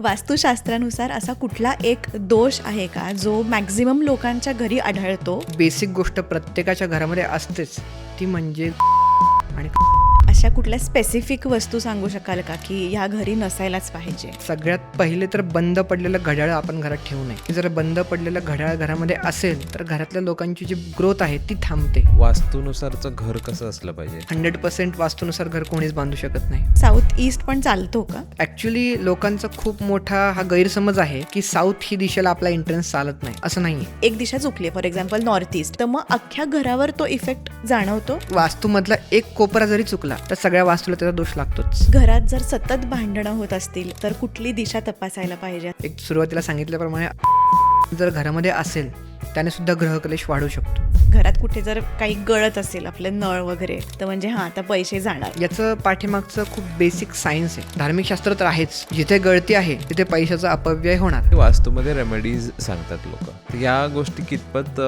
वास्तुशास्त्रानुसार असा कुठला एक दोष आहे का जो मॅक्झिमम लोकांच्या घरी आढळतो? बेसिक गोष्ट प्रत्येकाच्या घरामध्ये असतेच, ती म्हणजे आणि अशा कुठल्या स्पेसिफिक वस्तू सांगू शकाल का की ह्या घरी नसायलाच पाहिजे? सगळ्यात पहिले तर बंद पडलेलं घड्याळ आपण घरात ठेवू नये. जर बंद पडलेलं घड्याळ घरामध्ये असेल तर घरातल्या लोकांची जी ग्रोथ आहे ती थांबते. वास्तुनुसारचं घर कसं असलं पाहिजे? 100% वास्तुनुसार घर कोणीच बांधू शकत नाही. साऊथ ईस्ट पण चालतो का? ऍक्च्युली लोकांचा खूप मोठा हा गैरसमज आहे की साऊथ ही दिशेला आपला एंट्रन्स चालत नाही. असं नाहीये. एक दिशा चुकली फॉर एक्झाम्पल नॉर्थ ईस्ट, तर मग अख्ख्या घरावर तो इफेक्ट जाणवतो. वास्तूमधला एक कोपरा जरी चुकला तर सगळ्या वास्तूला त्याचा दोष लागतोच. घरात जर सतत भांडणं होत असतील तर कुठली दिशा तपासायला पाहिजे? एक सुरुवातीला सांगितल्याप्रमाणे जर घरामध्ये असेल त्याने सुद्धा ग्रहकलेश वाढू शकतो. घरात कुठे जर काही गळत असेल आपले नळ वगैरे तर म्हणजे आता पैसे जाणार. याचं पाठीमागचं खूप बेसिक सायन्स आहे. धार्मिक शास्त्र तर आहेच. जिथे गळती आहे तिथे पैशाचा अपव्यय होणार. वास्तूमध्ये रेमेडीज सांगतात लोक. या गोष्टी कितपत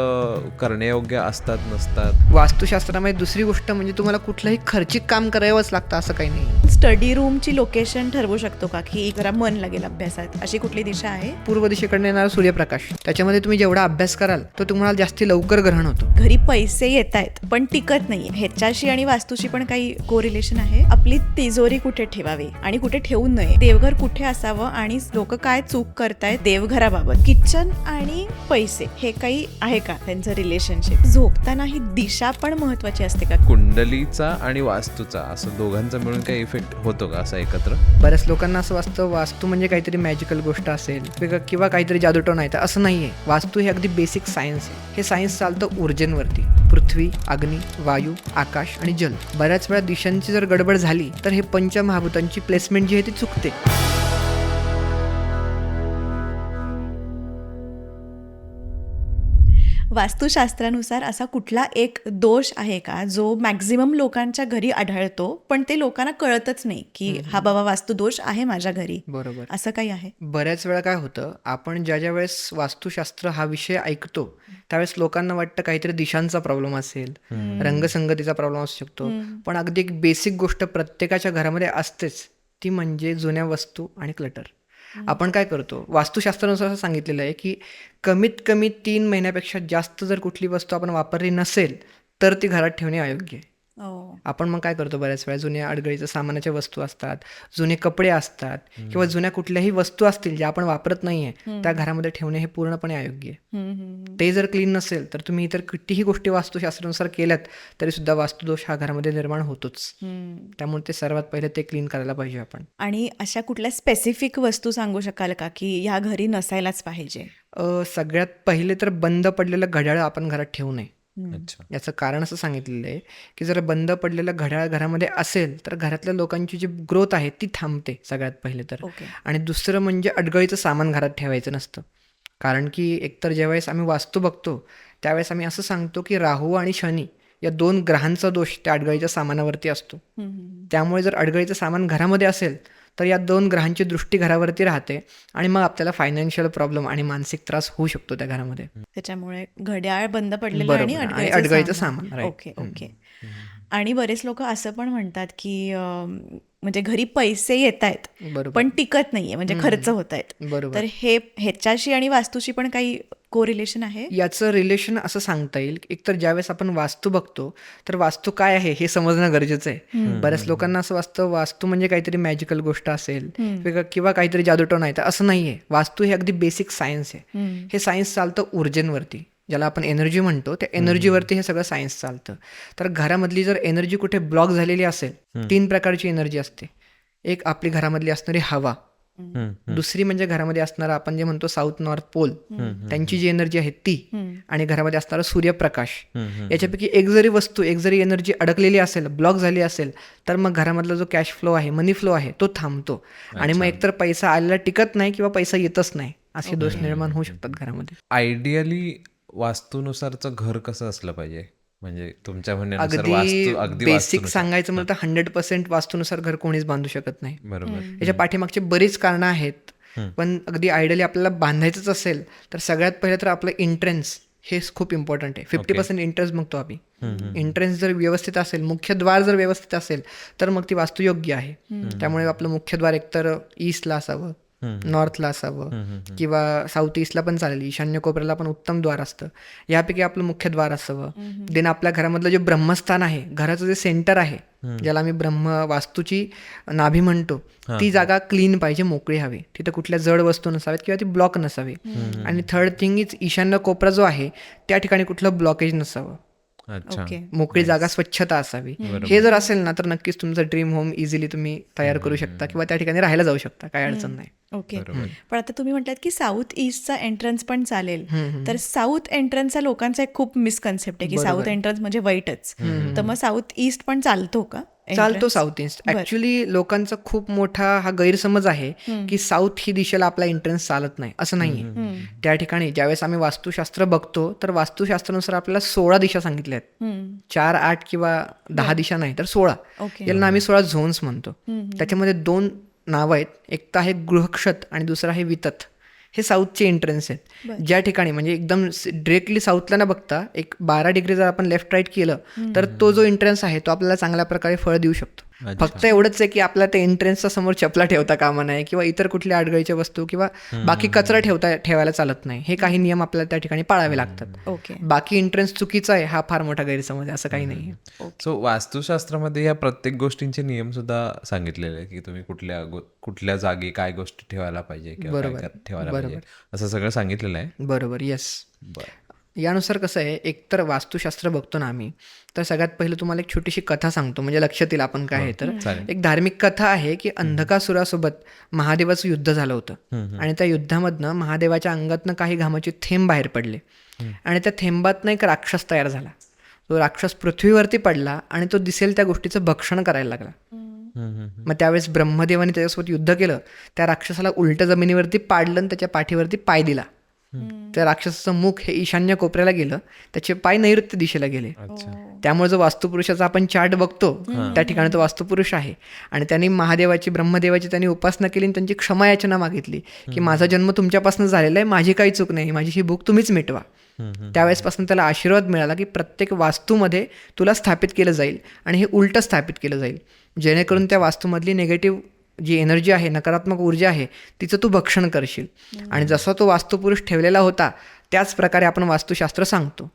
करण्यायोग्य असतात नसतात? वास्तुशास्त्रामध्ये दुसरी गोष्ट म्हणजे तुम्हाला कुठलंही खर्चिक काम करावंच लागतं असं काही नाही. स्टडी रूमची लोकेशन ठरवू शकतो का की जरा मन लागेल अभ्यासात, अशी कुठली दिशा आहे? पूर्व दिशेकडे येणारा सूर्यप्रकाश, त्याच्यामध्ये तुम्ही जेवढा अभ्यास कराल तो तुम्हाला जास्ती लवकर ग्रहण होतो. घरी पैसे येत आहेत पण टिकत नाहीये, ह्याच्याशी आणि वास्तूशी पण काही कोरिलेशन आहे? आपली तिजोरी कुठे ठेवावी आणि कुठे ठेवू नये? देवघर कुठे असावं आणि लोक काय चूक करतायत देवघराबाबत? किचन आणि पैसे हे काही आहे का त्यांचं रिलेशनशिप? झोपताना ही दिशा पण महत्वाची असते का? कुंडलीचा आणि वास्तूचा असं दोघांचा मिळून काही इफेक्ट होतो का असा एकत्र? बऱ्याच लोकांना असं वाटतं वास्तू म्हणजे काहीतरी मॅजिकल गोष्ट असेल किंवा काहीतरी जादूटोणा आहे. तर असं नाहीये. वास्तू हे अगदी बेसिक सायन्स आहे. हे सायन्स चालतं ऊर्जेंवरती. पृथ्वी, अग्नी, वायू, आकाश आणि जल. बऱ्याच वेळा दिशांची जर गडबड झाली तर हे पंचमहाभूतांची प्लेसमेंट जी आहे ती चुकते. वास्तुशास्त्रानुसार असा कुठला एक दोष आहे का जो मॅक्झिमम लोकांच्या घरी आढळतो पण ते लोकांना कळतच नाही की हा बाबा वास्तू दोष आहे माझ्या घरी? बरोबर. असं काही आहे? बऱ्याच वेळा काय होतं, आपण ज्या वेळेस वास्तुशास्त्र हा विषय ऐकतो त्यावेळेस लोकांना वाटतं काहीतरी दिशांचा प्रॉब्लेम असेल, रंगसंगतीचा प्रॉब्लेम असू शकतो. पण अगदी एक बेसिक गोष्ट प्रत्येकाच्या घरामध्ये असतेच, ती म्हणजे जुन्या वस्तू आणि क्लटर. आपण काय करतो, वास्तुशास्त्रानुसार असं सांगितलेलं आहे की कमीत कमी 3 महिन्यापेक्षा जास्त जर कुठली वस्तू आपण वापरली नसेल तर ती घरात ठेवणे अयोग्य आहे. आपण मग काय करतो, बऱ्याच वेळा जुन्या अडगळीच्या सामानाच्या वस्तू असतात, जुने कपडे असतात किंवा जुन्या कुठल्याही वस्तू असतील ज्या आपण वापरत नाहीये त्या घरामध्ये ठेवणे हे पूर्णपणे अयोग्य आहे. ते जर क्लीन नसेल तर तुम्ही इतर कितीही गोष्टी वास्तुशास्त्रानुसार केल्यात तरी सुद्धा वास्तुदोष हा घरामध्ये निर्माण होतोच. त्यामुळे ते सर्वात पहिले ते क्लीन करायला पाहिजे आपण. आणि अशा कुठल्या स्पेसिफिक वस्तू सांगू शकाल का की ह्या घरी नसायलाच पाहिजे? सगळ्यात पहिले तर बंद पडलेलं घड्याळ आपण घरात ठेवू नये. अच्छा. याचं कारण असं सांगितलेलं आहे की जर बंद पडलेलं घड्याळ घरामध्ये असेल तर घरातल्या लोकांची जी ग्रोथ आहे ती थांबते सगळ्यात पहिले तर. आणि दुसरं म्हणजे अडगळीचं सामान घरात ठेवायचं नसतं. कारण की एकतर ज्यावेळेस आम्ही वास्तू बघतो त्यावेळेस आम्ही असं सांगतो की राहू आणि शनी या 2 ग्रहांचा दोष त्या अडगळीच्या सामानावरती असतो. त्यामुळे जर अडगळीचं सामान घरामध्ये असेल तर या 2 ग्रहांची दृष्टी घरावरती राहते आणि मग आपल्याला फायनान्शियल प्रॉब्लेम आणि मानसिक त्रास होऊ शकतो त्या घरामध्ये. त्याच्यामुळे घड्याळ बंद पडलेलं आणि अडगळीचं सामान. ओके. आणि बरेच लोक असं पण म्हणतात की म्हणजे घरी पैसे येत आहेत पण टिकत नाहीये, म्हणजे खर्च होत आहेत. बरोबर. तर हे ह्याच्याशी आणि वास्तूशी पण काही कोरिलेशन आहे? याचं रिलेशन असं सांगता येईल, एकतर ज्यावेळेस आपण वास्तू बघतो तर वास्तू काय आहे हे समजणं गरजेचं आहे. बऱ्याच लोकांना असं वाटतं वास्तू म्हणजे काहीतरी मॅजिकल गोष्ट असेल किंवा काहीतरी जादूटोणा आहे. तर असं नाहीये. वास्तू हे अगदी बेसिक सायन्स आहे. हे सायन्स चालतं ऊर्जेंवरती, ज्याला आपण एनर्जी म्हणतो. त्या एनर्जीवरती हे सगळं सायन्स चालतं. तर घरामधली जर एनर्जी कुठे ब्लॉक झालेली असेल, 3 प्रकारची एनर्जी असते. एक आपली घरामधली असणारी हवा, दुसरी म्हणजे घरामध्ये असणारा आपण जे म्हणतो साऊथ नॉर्थ पोल, त्यांची जी एनर्जी आहे ती, आणि घरामध्ये असणारा सूर्यप्रकाश. याच्यापैकी एक जरी एनर्जी अडकलेली असेल, ब्लॉक झाली असेल तर मग घरामधला जो कॅश फ्लो आहे, मनी फ्लो आहे तो थांबतो आणि मग एकतर पैसा आलेला टिकत नाही किंवा पैसा येतच नाही, असे दोष निर्माण होऊ शकतात घरामध्ये. आयडियली वास्तुनुसारचं घर कसं असलं पाहिजे? म्हणजे तुमच्या म्हणण्यानुसार अगदी बेसिक सांगायचं म्हणलं तर 100% वास्तुनुसार घर कोणीच बांधू शकत नाही. बरोबर. याच्या पाठीमागची बरीच कारणं आहेत. पण अगदी आयडियली आपल्याला बांधायचंच असेल तर सगळ्यात पहिले तर आपलं एंट्रन्स हे खूप इम्पॉर्टंट आहे. 50% एंट्रन्स बघतो आम्ही. एंट्रन्स जर व्यवस्थित असेल, मुख्यद्वार जर व्यवस्थित असेल तर मग ती वास्तू योग्य आहे. त्यामुळे आपलं मुख्यद्वार एकतर ईस्टला असावं नॉर्थला असावं किंवा साऊथ ईस्टला पण चालेल, ईशान्य कोपऱ्याला पण उत्तम द्वार असतं. यापैकी आपलं मुख्य द्वार असावं. देन आपल्या घरामधलं जे ब्रह्मस्थान आहे, घराचं जे सेंटर आहे, ज्याला आम्ही वास्तूची नाभी म्हणतो, ती जागा क्लीन पाहिजे, मोकळी हवी. तिथं कुठल्या जड वस्तू नसाव्यात किंवा ती ब्लॉक नसावी. आणि थर्ड थिंग इज ईशान्य कोपरा जो आहे त्या ठिकाणी कुठलं ब्लॉकेज नसावं. अच्छा. मोकळी जागा, स्वच्छता असावी. हे जर असेल ना तर नक्कीच तुमचं ड्रीम होम इझिली तुम्ही तयार करू शकता किंवा त्या ठिकाणी राहायला जाऊ शकता, काही अडचण नाही. ओके. पण आता तुम्ही म्हटलात की साऊथ ईस्टचा एंट्रन्स पण चालेल, तर साऊथ एंट्रन्सचा लोकांचा एक खूप मिसकन्सेप्ट आहे की साऊथ एंट्रन्स म्हणजे वाईटच. तर मग साऊथ ईस्ट पण चालतो का? चालतो साऊथ ईस्ट. ऍक्च्युली लोकांचा खूप मोठा हा गैरसमज आहे की साऊथ ही दिशेला आपला एंट्रन्स चालत नाही, असं नाहीये. त्या ठिकाणी ज्यावेळेस आम्ही वास्तुशास्त्र बघतो तर वास्तुशास्त्रानुसार आपल्याला 16 दिशा सांगितल्या आहेत. 4, 8 किंवा 10 दिशा नाही तर 16. याला आम्ही 16 झोन्स म्हणतो. त्याच्यामध्ये 2 नावं आहेत, एक तर आहे गृहक्षत आणि दुसरं आहे वितत. हे साऊथचे एंट्रन्स आहेत, ज्या ठिकाणी म्हणजे एकदम डिरेक्टली साऊथला न बघता एक 12 डिग्री जर आपण लेफ्ट राईट केलं तर तो जो एंट्रन्स आहे तो आपल्याला चांगल्या प्रकारे फळ देऊ शकतो. फक्त एवढंच आहे की आपल्याला त्या एंट्रन्सच्या समोर चपला ठेवता कामा नये किंवा इतर कुठल्या अडगळीच्या वस्तू किंवा बाकी कचरा ठेवायला चालत नाही. हे काही नियम आपल्याला त्या ठिकाणी पाळावे लागतात. बाकी एंट्रन्स चुकीचा आहे हा फार मोठा गैरसमज आहे, असं काही नाही. सो वास्तुशास्त्रामध्ये या प्रत्येक गोष्टींचे नियम सुद्धा सांगितलेले आहे की तुम्ही कुठल्या जागी काय गोष्टी ठेवायला पाहिजे किंवा काय ठेवायला पाहिजे, असं सगळं सांगितलेलं आहे. बरोबर. येस. यानुसार कसं आहे, एकतर वास्तुशास्त्र बघतो ना आम्ही तर सगळ्यात पहिलं तुम्हाला एक छोटीशी कथा सांगतो म्हणजे लक्षात येईल आपण काय आहे. तर एक धार्मिक कथा आहे की अंधकासुरासोबत महादेवाचं युद्ध झालं होतं आणि त्या युद्धामधनं महादेवाच्या अंगातनं काही घामाचे थेंब बाहेर पडले आणि त्या थेंबातनं एक राक्षस तयार झाला. तो राक्षस पृथ्वीवरती पडला आणि तो दिसेल त्या गोष्टीचं भक्षण करायला लागला. मग त्यावेळेस ब्रह्मदेवाने त्याच्यासोबत युद्ध केलं, त्या राक्षसाला उलट जमिनीवरती पाडलं आणि त्याच्या पाठीवरती पाय दिला. त्या राक्षसाचं मुख हे ईशान्य कोपऱ्याला गेलं, त्याचे पाय नैऋत्य दिशेला गेले. त्यामुळे जो वास्तुपुरुषाचा आपण चार्ट बघतो त्या ठिकाणी तो वास्तुपुरुष आहे. आणि त्यांनी ब्रह्मदेवाची त्यांनी उपासना केली आणि त्यांची क्षमा याचना मागितली की माझा जन्म तुमच्यापासून झालेला आहे, माझी काही चूक नाही, माझी ही भूक तुम्हीच मिटवा. त्यावेळेसपासून त्याला आशीर्वाद मिळाला की प्रत्येक वास्तूमध्ये तुला स्थापित केलं जाईल आणि हे उलटं स्थापित केलं जाईल, जेणेकरून त्या वास्तूमधली निगेटिव्ह जी एनर्जी आहे, नकारात्मक ऊर्जा आहे, तिचं तू भक्षण करशील. आणि जसा तो वास्तुपुरुष ठेवलेला होता त्याच प्रकारे आपण वास्तुशास्त्र सांगतो.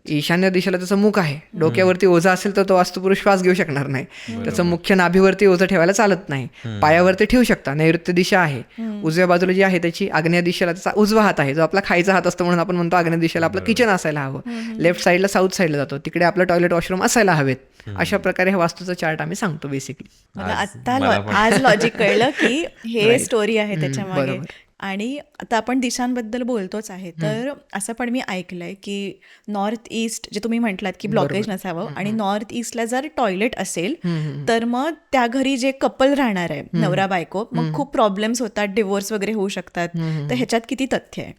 ईशान्य दिशेला त्याचं मुख आहे, डोक्यावरती ओझा असेल तर तो वास्तुपुरुष श्वास घेऊ शकणार नाही. त्याचं मुख्य नाभीवरती ओझं ठेवायला चालत नाही. पायावरती ठेवू शकता, नैऋत्य दिशा आहे. उजव्या बाजूला जी आहे त्याची आग्नेय दिशेला त्याचा उजवा हात आहे, जो आपला खायचा हात असतो म्हणून आपण म्हणतो आग्नेय दिशेला आपलं किचन असायला हवं. लेफ्ट साईडला साऊथ साईडला जातो, तिकडे आपलं टॉयलेट वॉशरूम असायला हवेत. अशा प्रकारे हे वास्तूचा चार्ट आम्ही सांगतो बेसिकली. आज लॉजिक कळलं की हे स्टोरी आहे त्याच्यामागे. आणि आता आपण दिशांबद्दल बोलतोच आहे, तर असं पण मी ऐकलंय की नॉर्थ ईस्ट जे तुम्ही म्हटलात की ब्लॉकेज नसावं आणि नॉर्थ ईस्टला जर टॉयलेट असेल तर मग त्या घरी जे कपल राहणार आहे, नवरा बायको, मग खूप प्रॉब्लेम्स होतात, डिवोर्स वगैरे होऊ शकतात. तर ह्याच्यात किती तथ्य आहे?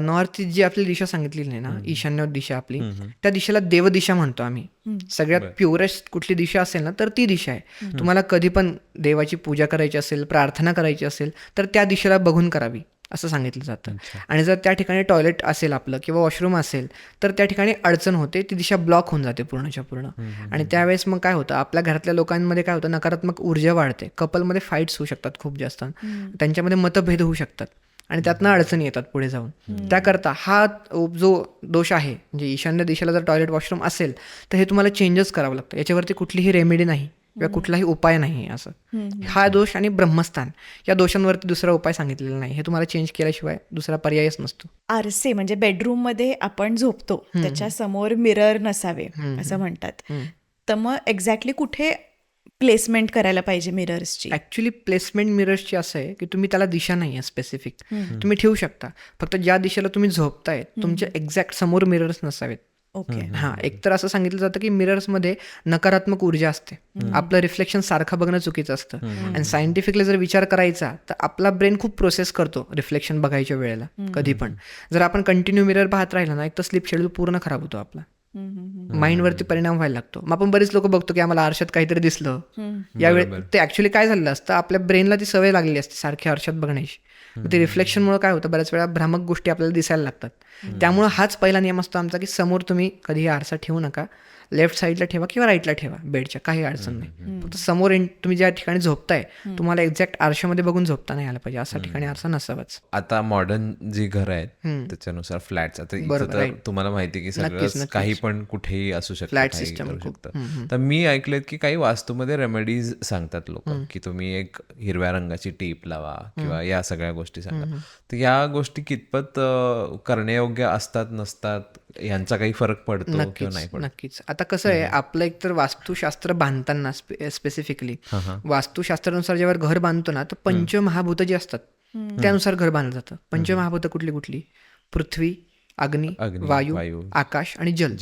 नॉर्थ ईस्ट जी आपली दिशा सांगितलेली आहे ना, ईशान्य दिशा आपली, त्या दिशेला देवदिशा म्हणतो आम्ही. सगळ्यात प्युरेस्ट कुठली दिशा असेल ना तर ती दिशा आहे. तुम्हाला कधी पण देवाची पूजा करायची असेल, प्रार्थना करायची असेल तर त्या दिशेला बघून करावी असं सांगितलं जातं. आणि जर त्या ठिकाणी टॉयलेट असेल आपलं किंवा वॉशरूम असेल तर त्या ठिकाणी अडचण होते, ती दिशा ब्लॉक होऊन जाते पूर्णच्या पूर्ण. आणि त्यावेळेस मग काय होतं, आपल्या घरातल्या लोकांमध्ये काय होतं, नकारात्मक ऊर्जा वाढते, कपलमध्ये फाईट्स होऊ शकतात खूप जास्त, त्यांच्यामध्ये मतभेद होऊ शकतात आणि त्यातनं अडचणी येतात पुढे जाऊन. त्याकरता हा जो दोष आहे, म्हणजे ईशान्य दिशेला जर टॉयलेट वॉशरूम असेल तर हे तुम्हाला चेंजेस करावं लागतं. याच्यावरती कुठलीही रेमेडी नाही किंवा कुठलाही उपाय नाही. असं हा दोष आणि ब्रह्मस्थान या दोषांवरती दुसरा उपाय सांगितलेला नाही. हे तुम्हाला चेंज केल्याशिवाय दुसरा पर्यायच नसतो. आरसे म्हणजे बेडरूम मध्ये आपण झोपतो त्याच्या समोर मिरर नसावे असं म्हणतात. तर मग एक्झॅक्टली कुठे प्लेसमेंट करायला पाहिजे मिरर्सची? ऍक्च्युली प्लेसमेंट मिरर्सची असं आहे की तुम्ही त्याला दिशा नाही आहे स्पेसिफिक, तुम्ही ठेवू शकता, फक्त ज्या दिशेला तुम्ही झोपताय तुमच्या एक्झॅक्ट समोर मिरर्स नसावेत. हा, एकतर असं सांगितलं जातं की मिरर्समध्ये नकारात्मक ऊर्जा असते, आपलं रिफ्लेक्शन सारखं बघणं चुकीचं असतं. आणि सायंटिफिकली जर विचार करायचा तर आपला ब्रेन खूप प्रोसेस करतो रिफ्लेक्शन बघायच्या वेळेला. कधी पण जर आपण कंटिन्यू मिरर पाहत राहिला ना, एक तर स्लीप शेड्यूल पूर्ण खराब होतो आपला, माइंडवरती परिणाम व्हायला लागतो. मग आपण बरेच लोक बघतो की आम्हाला आरशात काहीतरी दिसलं, यावेळी ते ऍक्च्युली काय झालेलं असतं, आपल्या ब्रेनला ती सवय लागलेली असते सारखी आरशात बघण्याची. ते रिफ्लेक्शनमुळे काय होतं, बऱ्याच वेळा भ्रामक गोष्टी आपल्याला दिसायला लागतात. त्यामुळे हाच पहिला नियम असतो आमचा की समोर तुम्ही कधीही आरसा ठेवू नका. लेफ्ट साईडला ठेवा किंवा राईटला ठेवा बेडच्या, काही अडचण नाही. फक्त समोर तुम्ही ज्या ठिकाणी झोपताय तुम्हाला एक्झॅक्ट आरशामध्ये बघून झोपता नाही आलं पाहिजे, अशा ठिकाणी आरसा नसावाच. आता मॉडर्न जी घर आहेत त्याच्यानुसार फ्लॅट्स, आता इथं तर तुम्हाला माहिती की सगळं काही पण कुठेही असू शकतं, फ्लॅट काही सिस्टम करू शकतं. तर मी ऐकलेत की काही वास्तूमध्ये रेमेडीज सांगतात लोक की तुम्ही एक हिरव्या रंगाची टीप लावा किंवा या सगळ्या गोष्टी सांगा. तर या गोष्टी कितपत करण्यायोग्य असतात नसतात, यांचा काही फरक पडतो किंवा नाही पडतो? नक्कीच. आता कसं आहे, आपलं एकतर वास्तुशास्त्र बांधताना स्पेसिफिकली वास्तुशास्त्रानुसार जेव्हा घर बांधतो ना, तर पंचमहाभूत जे असतात त्यानुसार घर बांधलं जातं. पंचमहाभूत कुठली? पृथ्वी, अग्नी, वायू, आकाश आणि जल.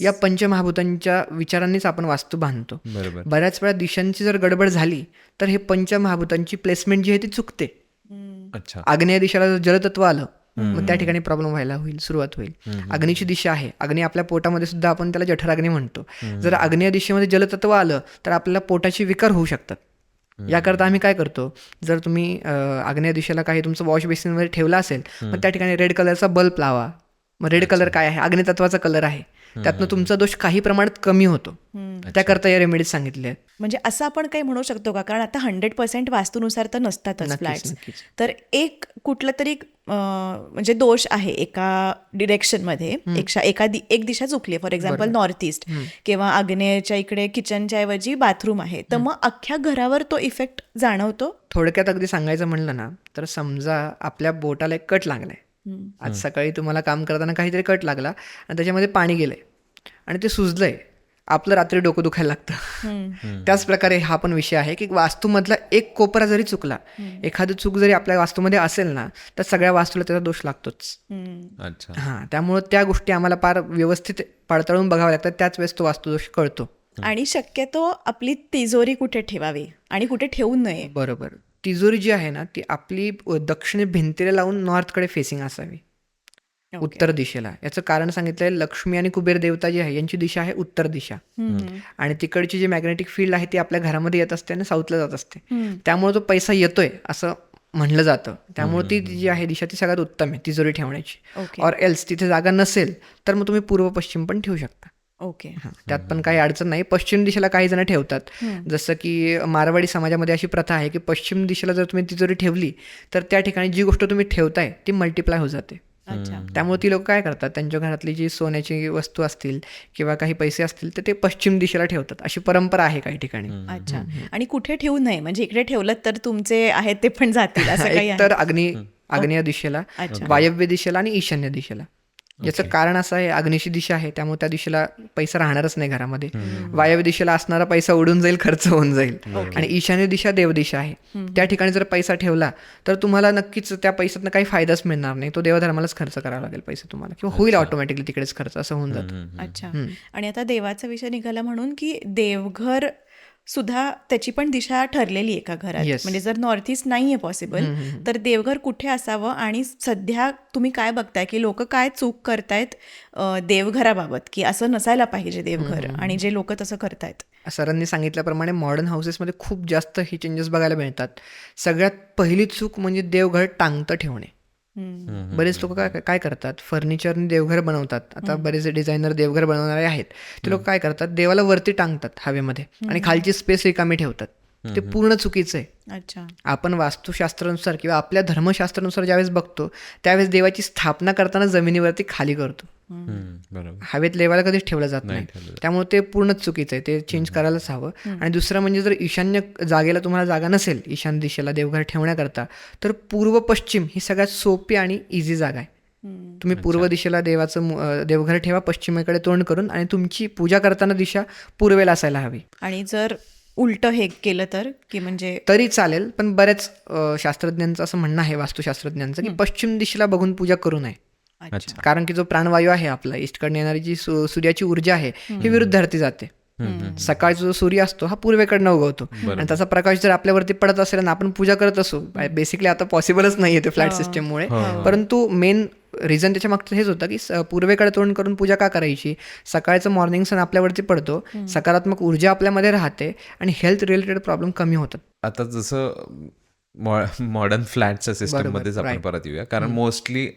या पंचमहाभूतांच्या विचारांनीच आपण वास्तू बांधतो. बरोबर. बऱ्याच वेळा दिशांची जर गडबड झाली तर हे पंचमहाभूतांची प्लेसमेंट जी आहे ती चुकते. अच्छा. आग्नेय दिशेला जर जलतत्व आलं मग त्या ठिकाणी प्रॉब्लेम व्हायला सुरुवात होईल. अग्नीची दिशा आहे, अग्नी आपल्या पोटामध्ये सुद्धा आपण त्याला जठराग्नी म्हणतो. जर आग्नेय दिशेमध्ये जलतत्व आलं तर आपल्याला पोटाची विकार होऊ शकतात. याकरता आम्ही काय करतो, जर तुम्ही आग्नेय दिशेला काही तुमचं वॉश बेसिनमध्ये ठेवलं असेल मग त्या ठिकाणी रेड कलरचा बल्ब लावा. मग रेड कलर काय आहे, अग्नितत्वाचा कलर आहे, त्यातनं तुमचा दोष काही प्रमाणात कमी होतो. त्याकरता या रेमेडीज सांगितले आहेत. म्हणजे असं आपण काही म्हणू शकतो का, कारण आता 100% वास्तूनुसार तर नसतातच फ्लॅट्स, तर एक कुठलं तरी म्हणजे दोष आहे एका डिरेक्शनमध्ये, एक दिशा चुकली, फॉर एक्झाम्पल नॉर्थ ईस्ट किंवा आग्नेयच्या इकडे किचनच्या ऐवजी बाथरूम आहे, तर मग अख्ख्या घरावर तो इफेक्ट जाणवतो. थोडक्यात अगदी सांगायचं म्हणलं ना तर समजा आपल्या बोटाला एक कट लागलाय. आज सकाळी तुम्हाला काम करताना काहीतरी कट लागला आणि त्याच्यामध्ये पाणी गेलंय आणि ते सुजलंय, आपलं रात्री डोकं दुखायला लागतं. त्याच प्रकारे हा पण विषय आहे की वास्तूमधला एक कोपरा जरी चुकला, एखादी चूक जरी आपल्या वास्तूमध्ये असेल ना तर सगळ्या वास्तूला त्याचा दोष लागतोच. अच्छा. हां, त्यामुळे त्या गोष्टी आम्हाला फार व्यवस्थित पडताळून बघाव्या लागतात, त्याच वेळेस तो वास्तुदोष कळतो. आणि शक्यतो आपली तिजोरी कुठे ठेवावी आणि कुठे ठेवू नये. बरोबर. तिजोरी जी आहे ना ती आपली दक्षिण भिंतीला लावून नॉर्थकडे फेसिंग असावी, उत्तर दिशेला. याचं कारण सांगितलंय, लक्ष्मी आणि कुबेर देवता जी आहे यांची दिशा आहे उत्तर दिशा आणि तिकडची जी मॅग्नेटिक फील्ड आहे ती आपल्या घरामध्ये येत असते आणि साऊथला जात असते. त्यामुळे तो पैसा येतोय असं म्हणलं जातं. त्यामुळे ती जी आहे दिशा ती सगळ्यात उत्तम आहे तिजोरी ठेवण्याची. और एल्स तिथे जागा नसेल तर मग तुम्ही पूर्व पश्चिम पण ठेवू शकता. ओके. त्यात पण काही अडचण नाही. पश्चिम दिशेला काही जण ठेवतात, जसं की मारवाडी समाजामध्ये अशी प्रथा आहे की पश्चिम दिशेला जर तुम्ही तिजोरी ठेवली तर त्या ठिकाणी जी गोष्ट तुम्ही ठेवताय ती मल्टिप्लाय होत जाते. त्यामुळे ती लोक काय करतात, त्यांच्या घरातली जी सोन्याची वस्तू असतील किंवा काही पैसे असतील तर ते पश्चिम दिशेला ठेवतात. अशी परंपरा आहे काही ठिकाणी. अच्छा. आणि कुठे ठेवू नये, म्हणजे इकडे ठेवलं तर तुमचे आहेत ते पण जातील असं काही आहे? तर आग्नेय दिशेला, वायव्य दिशेला आणि ईशान्य दिशेला. याचं कारण असं आहे, अग्नीची दिशा आहे त्यामुळे त्या दिशेला पैसा राहणारच नाही घरामध्ये. वायव्य दिशेला असणारा पैसा उडून जाईल, खर्च होऊन जाईल. आणि ईशान्य दिशा देवदिशा आहे, त्या ठिकाणी जर पैसा ठेवला तर तुम्हाला नक्कीच त्या पैशातनं काही फायदाच मिळणार नाही. तो देवधर्मालाच खर्च करावा लागेल पैसा तुम्हाला, किंवा होईल ऑटोमॅटिकली तिकडेच खर्च, असं होऊन जातं. अच्छा. आणि आता देवाचा विषय निघाला म्हणून की देवघर सुद्धा त्याची पण दिशा ठरलेली एका घरात, म्हणजे जर नॉर्थ ईस्ट नाहीये पॉसिबल तर देवघर कुठे असावं. आणि सध्या तुम्ही काय बघताय की लोक काय चूक करतायत देवघराबाबत, की असं नसायला पाहिजे देवघर, आणि जे लोक तसं करतायत? सरांनी सांगितल्याप्रमाणे मॉडर्न हाऊसेसमध्ये खूप जास्त ही चेंजेस बघायला मिळतात. सगळ्यात पहिली चूक म्हणजे देवघर टांगतं ठेवणे. बरेच लोक काय करतात, फर्निचरने देवघर बनवतात. आता बरेच डिझायनर देवघर बनवणारे आहेत, ते लोक काय करतात, देवाला वरती टांगतात हवेमध्ये आणि खालची स्पेस रिकामी ठेवतात. ते पूर्ण चुकीचं आहे. अच्छा. आपण वास्तुशास्त्रानुसार किंवा आपल्या धर्मशास्त्रानुसार ज्यावेळेस बघतो त्यावेळेस देवाची स्थापना करताना जमिनीवरती खाली करतो, हवेत लेवायला कधीच ठेवलं जात नाही. त्यामुळे ते पूर्णच चुकीचं आहे, ते चेंज करायलाच हवं. आणि दुसरं म्हणजे जर ईशान्य जागेला तुम्हाला जागा नसेल ईशान्य दिशेला देवघर ठेवण्याकरता, तर पूर्व पश्चिम ही सगळ्यात सोपी आणि इझी जागा आहे. तुम्ही पूर्व दिशेला देवघर ठेवा, पश्चिमेकडे तोंड करून, आणि तुमची पूजा करताना दिशा पूर्वेला असायला हवी. आणि जर उलट हे केलं तर की म्हणजे तरी चालेल, पण बऱ्याच शास्त्रज्ञांचं असं म्हणणं आहे, वास्तुशास्त्रज्ञांचं, की पश्चिम दिशेला बघून पूजा करू नये. कारण की जो प्राणवायू आहे आपला, ईस्टकडे येणारी जी सूर्याची ऊर्जा आहे ही विरुद्धार्थी जाते. सकाळचा जो सूर्य असतो हा पूर्वेकडनं उगवतो आणि त्याचा प्रकाश जर आपल्यावरती पडत असेल आणि आपण पूजा करत असू, बेसिकली आता पॉसिबलच नाही आहे ते फ्लॅट सिस्टममुळे, परंतु मेन रिझन त्याच्या मागचं हेच होतं की पूर्वेकडे तोंड करून पूजा का करायची. सकाळचं मॉर्निंग सन आपल्यावरती पडतो, सकारात्मक ऊर्जा आपल्यामध्ये राहते आणि हेल्थ रिलेटेड प्रॉब्लेम कमी होतात. आता जसं मॉडर्न फ्लॅटच्या सिस्टम मध्येच आपण परत येऊया, कारण मोस्टली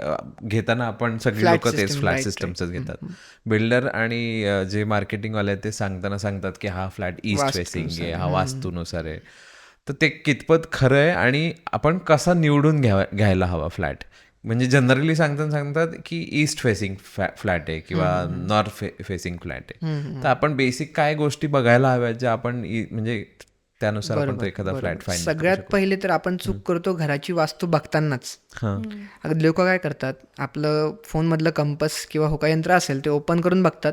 घेताना आपण सगळी लोक तेच फ्लॅट सिस्टमच घेतात. बिल्डर आणि जे मार्केटिंग वाले ते सांगतात की हा फ्लॅट ईस्ट फेसिंग आहे, हा वास्तूनुसार आहे. तर ते कितपत खरं आहे आणि आपण कसा निवडून घ्यायला हवा फ्लॅट. म्हणजे जनरली सांगतात की ईस्ट फेसिंग फ्लॅट आहे किंवा नॉर्थ फेसिंग फ्लॅट आहे. तर आपण बेसिक काय गोष्टी बघायला हव्यात ज्या आपण म्हणजे त्यानुसार आपण तो एखादा फ्लॅट फाईन. सगळ्यात पहिले तर आपण चूक करतो घराची वास्तू बघतानाच. लोक काय करतात, आपलं फोनमधलं कंपस किंवा होकायंत्र असेल ते ओपन करून बघतात,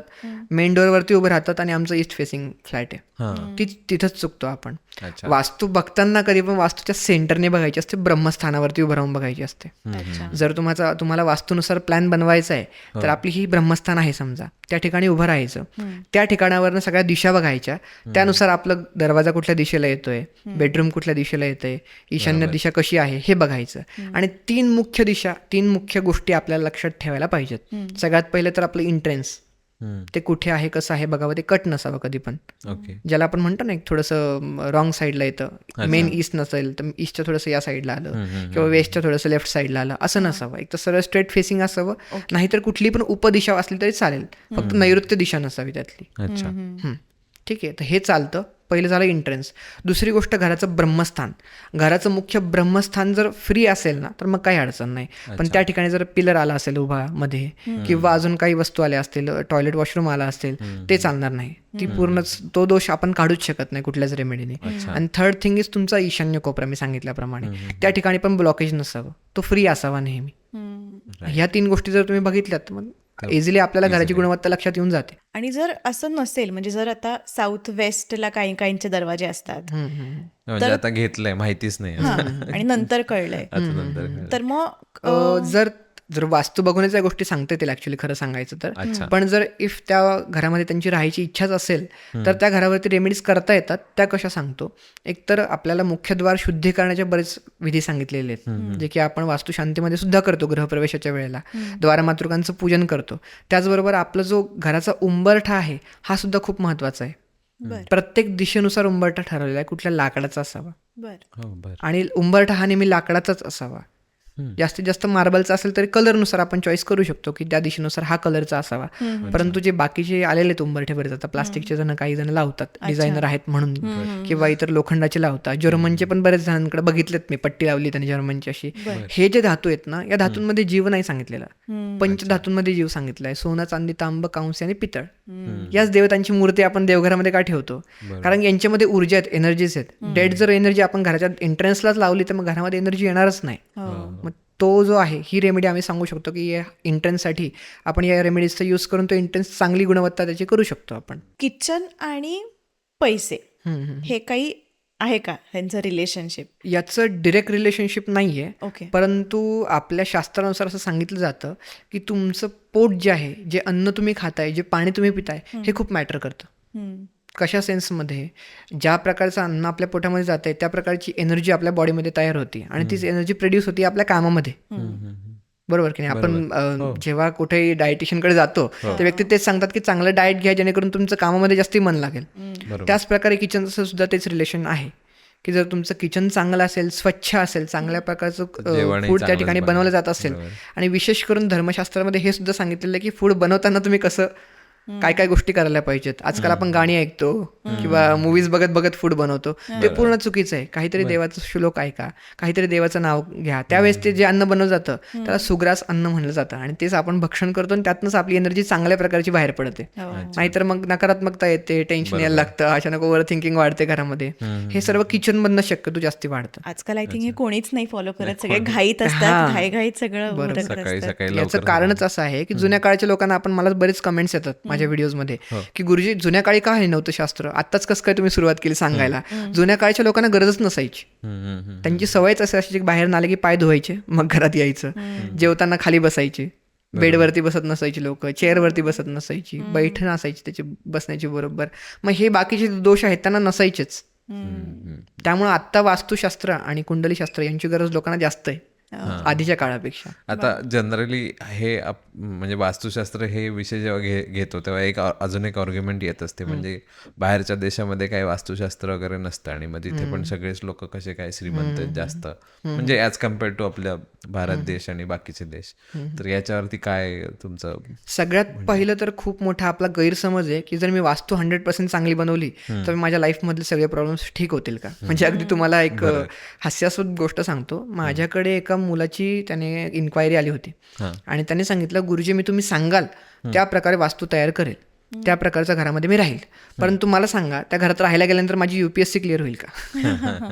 मेन डोअरवरती उभे राहतात आणि आमचं ईस्ट फेसिंग फ्लॅट आहे. तिथंच चुकतो आपण. वास्तू बघताना कधी पण वास्तूच्या सेंटरने बघायची असते, ब्रह्मस्थानावरती उभं राहून बघायची असते. जर तुम्हाला वास्तूनुसार प्लॅन बनवायचा आहे तर आपली ही ब्रह्मस्थान आहे समजा, त्या ठिकाणी उभं राहायचं. त्या ठिकाणावरनं सगळ्या दिशा बघायच्या, त्यानुसार आपलं दरवाजा कुठल्या दिशेला येतोय, बेडरूम कुठल्या दिशेला येतोय, ईशान्य दिशा कशी आहे हे बघायचं. आणि 3 मुख्य गोष्टी आपल्याला लक्षात ठेवायला पाहिजेत. सगळ्यात पहिले तर आपलं एंट्रन्स, ते कुठे आहे कसं आहे बघावं. ते कट नसावं कधी पण, ज्याला आपण म्हणतो ना एक थोडंसं रॉंग साईडला येतं. मेन ईस्ट नसेल तर ईस्टच्या थोडंसं या साईडला आलं किंवा वेस्टच्या थोडंसं लेफ्ट साईडला आलं, असं नसावं. एक तर सरळ स्ट्रेट फेसिंग असावं, नाहीतर कुठली पण उपदिशा असली तरी चालेल, फक्त नैऋत्य दिशा नसावी त्यातली. अच्छा, ठीक आहे. तर हे चालतं. पहिलं झालं एंट्रन्स. दुसरी गोष्ट घराचं ब्रह्मस्थान. घराचं मुख्य ब्रह्मस्थान जर फ्री असेल ना तर मग काही अडचण नाही. पण त्या ठिकाणी जर पिलर आला असेल उभा मध्ये किंवा अजून काही वस्तू आल्या असतील, टॉयलेट वॉशरूम आला असेल, ते चालणार नाही. ती पूर्णच तो दोष आपण काढूच शकत नाही कुठल्याच रेमेडीने. आणि थर्ड थिंग इज तुमचा ईशान्य कोपरा. मी सांगितल्याप्रमाणे त्या ठिकाणी पण ब्लॉकेज नसावं, तो फ्री असावा नेहमी. ह्या 3 गोष्टी जर तुम्ही बघितल्यात मग इझिली आपल्याला घराची गुणवत्ता लक्षात येऊन जाते. आणि जर असं नसेल, म्हणजे जर आता साऊथ वेस्टला काहींचे दरवाजे असतात, म्हणजे आता घेतलंय माहितीच नाही आणि नंतर कळलंय, तर मग जर वास्तू बघूनच या गोष्टी सांगता येतील ऍक्च्युली खरं सांगायचं तर. पण जर इफ त्या घरामध्ये त्यांची राहायची इच्छाच असेल तर त्या घरावरती रेमेडीज करता येतात. त्या कशा सांगतो. एक तर आपल्याला मुख्यद्वार शुद्धीकरणाचे बरेच विधी सांगितलेले आहेत, जे की आपण वास्तुशांतीमध्ये सुद्धा करतो. गृहप्रवेशाच्या वेळेला द्वारमातृकांचं पूजन करतो. त्याचबरोबर आपला जो घराचा उंबरठा आहे हा सुद्धा खूप महत्वाचा आहे. प्रत्येक दिशेनुसार उंबरठा ठरवलेला आहे, कुठल्या लाकडाचा असावा. आणि उंबरठा हा नेहमी लाकडाचाच असावा. जास्तीत जास्त मार्बलचा असेल तरी कलरनुसार आपण चॉईस करू शकतो की त्या दिशेनुसार हा कलरचा असावा. परंतु जे बाकीचे आलेले उंबरठे बरेच आता प्लास्टिकचे जण काही जण लावतात, डिझायनर आहेत म्हणून, किंवा इतर लोखंडाचे लावतात. जर्मनचे पण बरेच जणांकडे बघितलेत मी, पट्टी लावली त्यांनी जर्मनची अशी. हे जे धातू आहेत ना, या धातूंमध्ये जीव नाही सांगितलेला, पंचधातूंमध्ये जीव सांगितलाय. सोनं, चांदी, तांब, कांस्य आणि पितळ. याच देवतांची मूर्ती आपण देवघरामध्ये का ठेवतो? कारण यांच्यामध्ये ऊर्जा आहेत, एनर्जीज आहेत. डेड जर एनर्जी आपण घराच्या एंट्रन्सलाच लावली तर मग घरामध्ये एनर्जी येणारच नाही. मग तो जो आहे, ही रेमेडी आम्ही सांगू शकतो की या एंट्रन्ससाठी आपण या रेमेडीजचा यूज करून तो एंट्रन्स चांगली गुणवत्ता त्याची करू शकतो आपण. किचन आणि पैसे हे काही आहे का त्यांचं रिलेशनशिप? याचं डिरेक्ट रिलेशनशिप नाही आहे, ओके. परंतु आपल्या शास्त्रानुसार असं सांगितलं जातं की तुमचं पोट जे आहे, जे अन्न तुम्ही खाताय, जे पाणी तुम्ही पिताय, हे खूप मॅटर करतं. कशा सेन्समध्ये? ज्या प्रकारचं अन्न आपल्या पोटामध्ये जात आहे त्या प्रकारची एनर्जी आपल्या बॉडीमध्ये तयार होती आणि तीच एनर्जी प्रोड्यूस होती आपल्या कामामध्ये. बरोबर की नाही? आपण जेव्हा कुठेही डायटिशियनकडे जातो त्या व्यक्ती तेच सांगतात की चांगलं डाएट घ्या जेणेकरून तुमचं कामामध्ये जास्त मन लागेल. त्याच प्रकारे किचनचं सुद्धा तेच रिलेशन आहे की जर तुमचं किचन चांगलं असेल, स्वच्छ असेल, चांगल्या प्रकारचं फूड त्या ठिकाणी बनवलं जात असेल, आणि विशेष करून धर्मशास्त्रामध्ये हे सुद्धा सांगितलेलं आहे की फूड बनवताना तुम्ही कसं काय काय गोष्टी करायला पाहिजेत. आजकाल आपण गाणी ऐकतो किंवा मूवीज बघत बघत फूड बनवतो, ते पूर्ण चुकीचं आहे. काहीतरी देवाचं श्लोक ऐका, काहीतरी देवाचं नाव घ्या. त्यावेळेस ते जे अन्न बनवलं जातं त्याला सुग्रास अन्न म्हणलं जातं आणि तेच आपण भक्षण करतो आणि त्यातनंच आपली एनर्जी चांगल्या प्रकारची बाहेर पडते. नाहीतर मग नकारात्मकता येते, टेन्शन यायला लागतं, अचानक ओव्हर थिंकिंग वाढते घरामध्ये. हे सर्व किचन मधनं शक्यतो जास्ती वाढतं. आजकाल आय थिंक हे कोणीच नाही फॉलो करत, सगळे घाईत असतात, घाईघाईत सगळं. याचं कारणच असं आहे की जुन्या काळच्या लोकांना, आपण मला बरेच कमेंट्स येतात माझ्या व्हिडिओजमध्ये की गुरुजी जुन्या काळी का हे नव्हतं शास्त्र, आत्ताच कसं काय तुम्ही सुरुवात केली सांगायला? जुन्या काळच्या लोकांना गरजच नसायची. त्यांची सवयच अशी की बाहेर आले की पाय धुवायचे, मग घरात यायचं. जेवताना खाली बसायचे, बेडवरती बसत नसायची लोक, चेअरवरती बसत नसायची, बैठण असायची त्याची बसण्याची बरोबर. मग हे बाकीचे दोष आहेत त्यांना नसायचेच. त्यामुळे आत्ता वास्तुशास्त्र आणि कुंडलीशास्त्र यांची गरज लोकांना जास्त आहे. आधीच्या काळापेक्षा. आता जनरली हे म्हणजे वास्तुशास्त्र हे विषय जेव्हा घेतो तेव्हा अजून एक आर्ग्युमेंट येत असते, म्हणजे बाहेरच्या देशामध्ये काही वास्तुशास्त्र वगैरे नसतं आणि मग तिथे पण सगळेच लोक कसे काय श्रीमंत आहेत जास्त, म्हणजे ॲज कम्पेअर्ड टू आपल्या भारत देश आणि बाकीचे देश. तर याच्यावरती काय तुमचं? सगळ्यात पहिलं तर खूप मोठा आपला गैरसमज आहे की जर मी वास्तू 100% चांगली बनवली तर माझ्या लाईफमधले सगळे प्रॉब्लेम्स ठीक होतील का. म्हणजे अगदी तुम्हाला एक हास्यास्पद गोष्ट सांगतो. माझ्याकडे एका मुलाची त्याने इन्क्वायरी आली होती आणि त्याने सांगितलं, गुरुजी मी तुम्ही सांगाल त्या प्रकारे वास्तू तयार करेल, त्या प्रकारच्या घरामध्ये मी राहील, परंतु मला सांगा त्या घरात राहायला गेल्यानंतर माझी UPSC क्लिअर होईल का.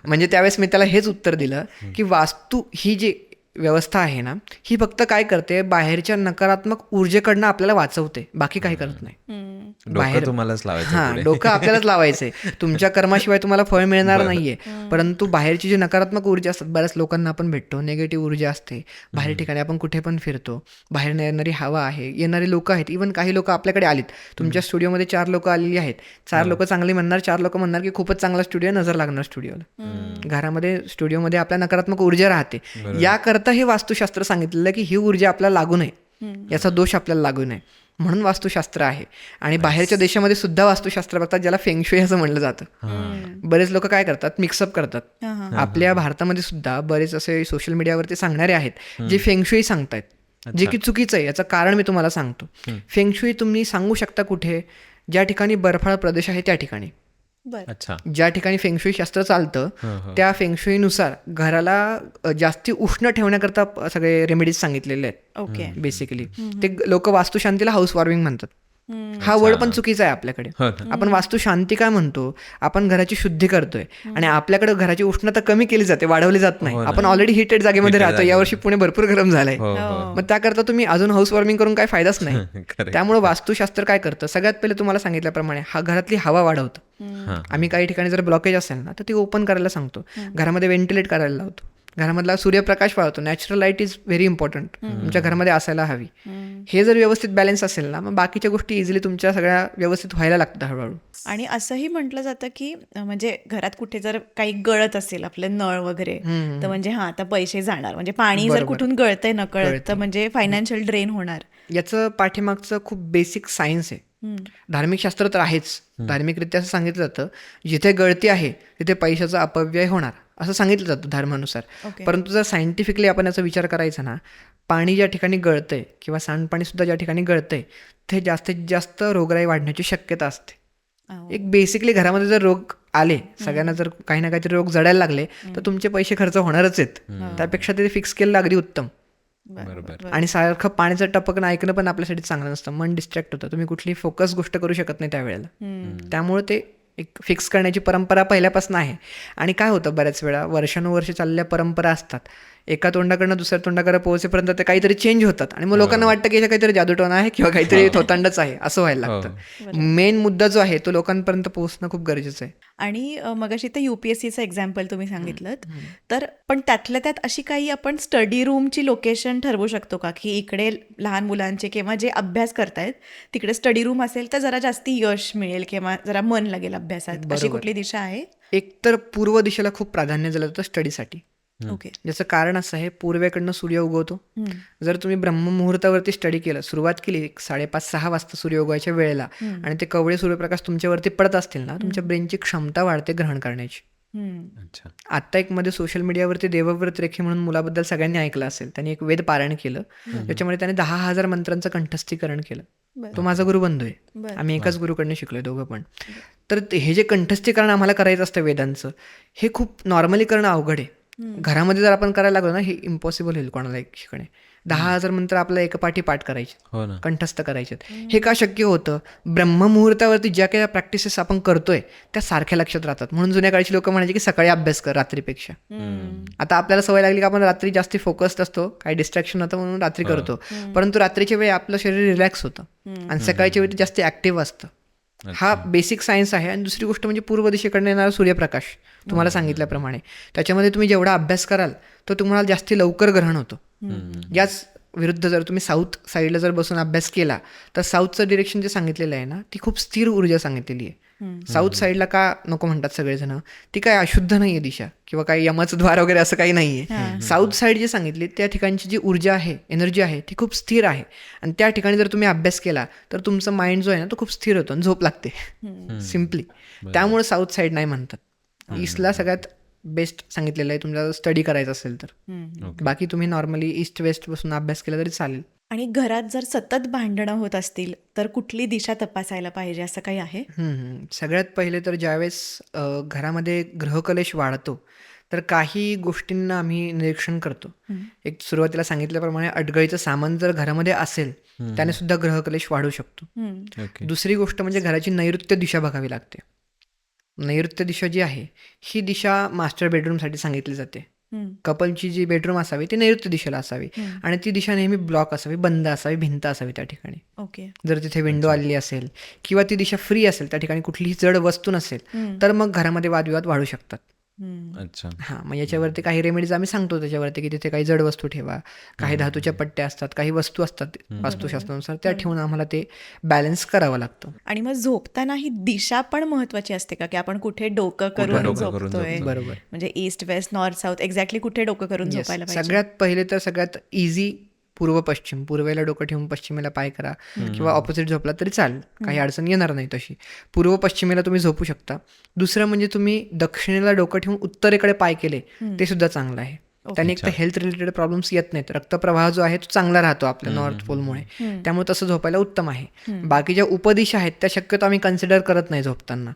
म्हणजे त्यावेळेस मी त्याला हेच उत्तर दिलं की वास्तू ही जी व्यवस्था आहे ना, ही फक्त काय करते, बाहेरच्या नकारात्मक ऊर्जेकडनं आपल्याला वाचवते, बाकी काही करत नाही. डोकं तुम्हालाच लावायचं. हां, डोकं आपल्यालाच लावायचंय. तुमच्या कर्माशिवाय तुम्हाला फळ मिळणार नाहीये. परंतु बाहेरची जी नकारात्मक ऊर्जा असतात, बऱ्याच लोकांना आपण भेटतो, निगेटिव्ह ऊर्जा असते बाहेर ठिकाणी, आपण कुठे पण फिरतो, बाहेर येणारी हवा आहे, येणारे लोक आहेत. इव्हन काही लोक आपल्याकडे आलीत, तुमच्या स्टुडिओमध्ये 4 लोक आलेली आहेत, 4 लोक चांगली म्हणणार, 4 लोक म्हणणार की खूपच चांगला स्टुडिओ, नजर लागणार स्टुडिओला. घरामध्ये स्टुडिओमध्ये आपल्या नकारात्मक ऊर्जा राहते. याकरता हे वास्तुशास्त्र सांगितलेलं की ही ऊर्जा आपल्याला लागू नये, याचा दोष आपल्याला लागू नये, म्हणून वास्तुशास्त्र आहे. आणि बाहेरच्या देशामध्ये सुद्धा वास्तुशास्त्र बघतात, ज्याला फेंगशुई असं म्हणलं जातं. बरेच लोक काय करतात, मिक्सअप करतात. आपल्या भारतामध्ये सुद्धा बरेच असे सोशल मीडियावरती सांगणारे आहेत जे फेंगशुई सांगतायत, जे की चुकीचं आहे. याचं कारण मी तुम्हाला सांगतो. फेंगशुई तुम्ही सांगू शकता कुठे, ज्या ठिकाणी बर्फाळ प्रदेश आहे त्या ठिकाणी. अच्छा. ज्या ठिकाणी फेंगशुई शास्त्र चालतं त्या फेंगशुईनुसार घराला जास्ती उष्ण ठेवण्याकरता सगळे रेमेडीज सांगितलेले आहेत. ओके. बेसिकली ते लोक वास्तुशांतीला हाऊस वॉर्मिंग म्हणतात. हा वर्ड पण चुकीचा आहे आपल्याकडे. आपण वास्तू शांती काय म्हणतो, आपण घराची शुद्धी करतोय आणि आपल्याकडे घराची उष्णता कमी केली जाते, वाढवली जात नाही. आपण ऑलरेडी हिटेड जागेमध्ये राहतो. यावर्षी पुणे भरपूर गरम झालंय, मग त्याकरता तुम्ही अजून हाऊस वॉर्मिंग करून काय फायदाच नाही. त्यामुळे वास्तुशास्त्र काय करतं, सगळ्यात पहिले तुम्हाला सांगितल्याप्रमाणे हा घरातली हवा वाढवतं. आम्ही काही ठिकाणी जर ब्लॉकेज असेल ना तर ती ओपन करायला सांगतो, घरामध्ये व्हेंटिलेट करायला लावतो, घरामधला सूर्यप्रकाश वाढवतो. Natural light is very important, तुमच्या घरामध्ये असायला हवी. हे जर व्यवस्थित बॅलन्स असेल ना, मग बाकीच्या गोष्टी इझिली तुमच्या सगळ्या व्यवस्थित व्हायला लागतात हळूहळू. आणि असंही म्हटलं जातं की म्हणजे घरात कुठे जर काही गळत असेल, आपले नळ वगैरे, तर म्हणजे आता पैसे जाणार, म्हणजे पाणी जर कुठून गळतंय नकळत तर म्हणजे फायनान्शियल ड्रेन होणार. याचं पाठीमागचं खूप बेसिक सायन्स आहे. धार्मिक शास्त्र तर आहेच. धार्मिकरित्या असं सांगितलं जातं, जिथे गळती आहे तिथे पैशाचा अपव्यय होणार, असं सांगितलं जातं धर्मानुसार. परंतु जर सायंटिफिकली आपण याचा विचार करायचा ना, पाणी ज्या ठिकाणी गळतंय किंवा सांडपाणी सुद्धा ज्या ठिकाणी गळतंय ते जास्तीत जास्त रोगराई वाढण्याची शक्यता असते. एक बेसिकली घरामध्ये जर रोग आले, सगळ्यांना जर काही ना काहीतरी रोग जडायला लागले तर तुमचे पैसे खर्च होणारच आहेत. त्यापेक्षा ते फिक्स केलेलं अगदी उत्तम. आणि सारखं पाण्याचं टपकणं ऐकणं पण आपल्यासाठी चांगलं नसतं, मन डिस्ट्रॅक्ट होतं, तुम्ही कुठली फोकस गोष्ट करू शकत नाही त्यावेळेला. त्यामुळे ते एक फिक्स करण्याची परंपरा पहिल्यापासून आहे. आणि काय होतं, बऱ्याच वेळा वर्षानुवर्ष चाललेल्या परंपरा असतात, एका तोंडाकडनं दुसऱ्या तोंडाकडे पोहोचेपर्यंत ते काहीतरी चेंज होतात आणि मग लोकांना वाटतं की याच्या काहीतरी जादूटोणा आहे किंवा काहीतरी थोतांडच आहे, असं व्हायला लागतं. मेन मुद्दा जो आहे तो लोकांपर्यंत पोहोचणं खूप गरजेचं आहे. आणि मगाशी तर UPSCचं एक्झाम्पल तुम्ही सांगितलं, तर पण त्यातल्या त्यात अशी काही आपण स्टडी रूमची लोकेशन ठरवू शकतो का, की इकडे लहान मुलांचे किंवा जे अभ्यास करतायत तिकडे स्टडी रूम असेल तर जरा जास्ती यश मिळेल किंवा जरा मन लागेल अभ्यासात, अशी कुठली दिशा आहे? एक तर पूर्व दिशेला खूप प्राधान्य दिलं जातं स्टडीसाठी. ओके. ज्याचं कारण असं आहे, पूर्वेकडनं सूर्य उगवतो. जर तुम्ही ब्रह्ममुहूर्तावरती स्टडी केलं, सुरुवात केली 5:30-6 वाजता सूर्य उगवायच्या वेळेला, आणि ते कवळे सूर्यप्रकाश तुमच्यावरती पडत असतील ना, तुमच्या ब्रेनची क्षमता वाढते ग्रहण करण्याची. आता एक मध्ये सोशल मीडियावरती देवव्रत रेखी म्हणून मुलाबद्दल सगळ्यांनी ऐकलं असेल, त्यांनी एक वेद पारायण केलं, ज्याच्यामध्ये त्याने 10,000 मंत्रांचं कंठस्थीकरण केलं. तो माझा गुरुबंधू आहे, आम्ही एकाच गुरुकडनं शिकलोय दोघं पण. तर हे जे कंठस्थीकरण आम्हाला करायचं असतं वेदांचं, हे खूप नॉर्मली करणं अवघड आहे. घरामध्ये जर आपण करायला लागलो ना, हे इम्पॉसिबल होईल कोणाला एक शिकणे. 10,000 मंत्र आपल्याला एकपाठी पाठ करायचे, कंठस्थ करायचे. हे का शक्य होतं, ब्रह्ममुहूर्तावरती ज्या काही प्रॅक्टिसेस आपण करतोय त्या सारख्या लक्षात राहतात. म्हणून जुन्या काळची लोक म्हणायचे की सकाळी अभ्यास कर रात्रीपेक्षा. आता आपल्याला सवय लागली की आपण रात्री जास्ती फोकस्ड असतो, काही डिस्ट्रॅक्शन होतं म्हणून रात्री करतो, परंतु रात्रीच्या वेळी आपलं शरीर रिलॅक्स होतं आणि सकाळच्या वेळी जास्त ऍक्टिव्ह असतं. हा बेसिक सायन्स आहे. आणि दुसरी गोष्ट म्हणजे पूर्व दिशेकडनं येणारा सूर्यप्रकाश, तुम्हाला सांगितल्याप्रमाणे त्याच्यामध्ये तुम्ही जेवढा अभ्यास कराल तो तुम्हाला जास्ती लवकर ग्रहण होतो. याच विरुद्ध जर तुम्ही साऊथ साईडला जर बसून अभ्यास केला तर साऊथचं डिरेक्शन जे सांगितलेलं आहे ना ती खूप स्थिर ऊर्जा सांगितलेली आहे. साऊथ साईडला का नको म्हणतात सगळेजण, ती काय अशुद्ध नाही आहे दिशा किंवा काही यमाचं द्वार वगैरे असं काही नाही आहे. साऊथ साईड जे सांगितली त्या ठिकाणची जी ऊर्जा आहे, एनर्जी आहे ती खूप स्थिर आहे आणि त्या ठिकाणी जर तुम्ही अभ्यास केला तर तुमचं माइंड जो आहे ना तो खूप स्थिर होतो आणि झोप लागते सिम्पली. त्यामुळे साऊथ साईड नाही म्हणतात. ईस्टला सगळ्यात बेस्ट सांगितलेलं आहे तुमचा स्टडी करायचा असेल तर. बाकी तुम्ही नॉर्मली ईस्ट वेस्ट बसून अभ्यास केला तरी चालेल. आणि घरात जर सतत भांडणं होत असतील तर कुठली दिशा तपासायला पाहिजे असं काही आहे? सगळ्यात पहिले तर ज्यावेळेस घरामध्ये ग्रहकलेश वाढतो तर काही गोष्टींना आम्ही निरीक्षण करतो. एक सुरुवातीला सांगितल्याप्रमाणे अडगळीचं सामान जर घरामध्ये असेल त्याने सुद्धा ग्रहकलेश वाढू शकतो. दुसरी गोष्ट म्हणजे घराची नैऋत्य दिशा बघावी लागते. नैऋत्य दिशा जी आहे ही दिशा मास्टर बेडरूमसाठी सांगितली जाते. कपलची जी बेडरूम असावी ती नैऋत्य दिशेला असावी आणि ती दिशा नेहमी ब्लॉक असावी, बंद असावी, भिंत असावी त्या ठिकाणी. ओके. जर तिथे विंडो आलेली असेल किंवा ती दिशा फ्री असेल, त्या ठिकाणी कुठलीही जड वस्तू नसेल तर मग घरामध्ये वादविवाद वाढू शकतात. अच्छा. हां, मग याच्यावरती काही रेमेडीज आम्ही सांगतो त्याच्यावरती की तिथे काही जड वस्तू ठेवा, काही धातूच्या पट्ट्या असतात, काही वस्तू असतात वास्तुशास्त्रानुसार त्या ठेवून आम्हाला ते बॅलन्स करावं लागतं. आणि मग झोपताना ही दिशा पण महत्वाची असते का, की आपण कुठे डोकं करून झोपतोय? बरोबर. म्हणजे east west north south exactly कुठे डोकं करून झोपायला पाहिजे? सगळ्यात पहिले तर सगळ्यात इझी पूर्व पश्चिम, पूर्वेला डोकं ठेवून पश्चिमेला पाय करा किंवा ऑपोजिट झोपला तरी चालेल, काही अडचण येणार नाही तशी. पूर्व पश्चिमेला तुम्ही झोपू शकता. दुसरं म्हणजे तुम्ही दक्षिणेला डोकं ठेवून उत्तरेकडे पाय केले ते सुद्धा चांगलं आहे. त्याने एक तर हेल्थ रिलेटेड प्रॉब्लेम्स येत नाहीत. रक्तप्रवाह जो आहे तो चांगला राहतो आपल्या नॉर्थ पोलमुळे, त्यामुळे तसं झोपायला उत्तम आहे. बाकी ज्या उपदिशा आहेत त्या शक्यतो आम्ही कन्सिडर करत नाही झोपताना,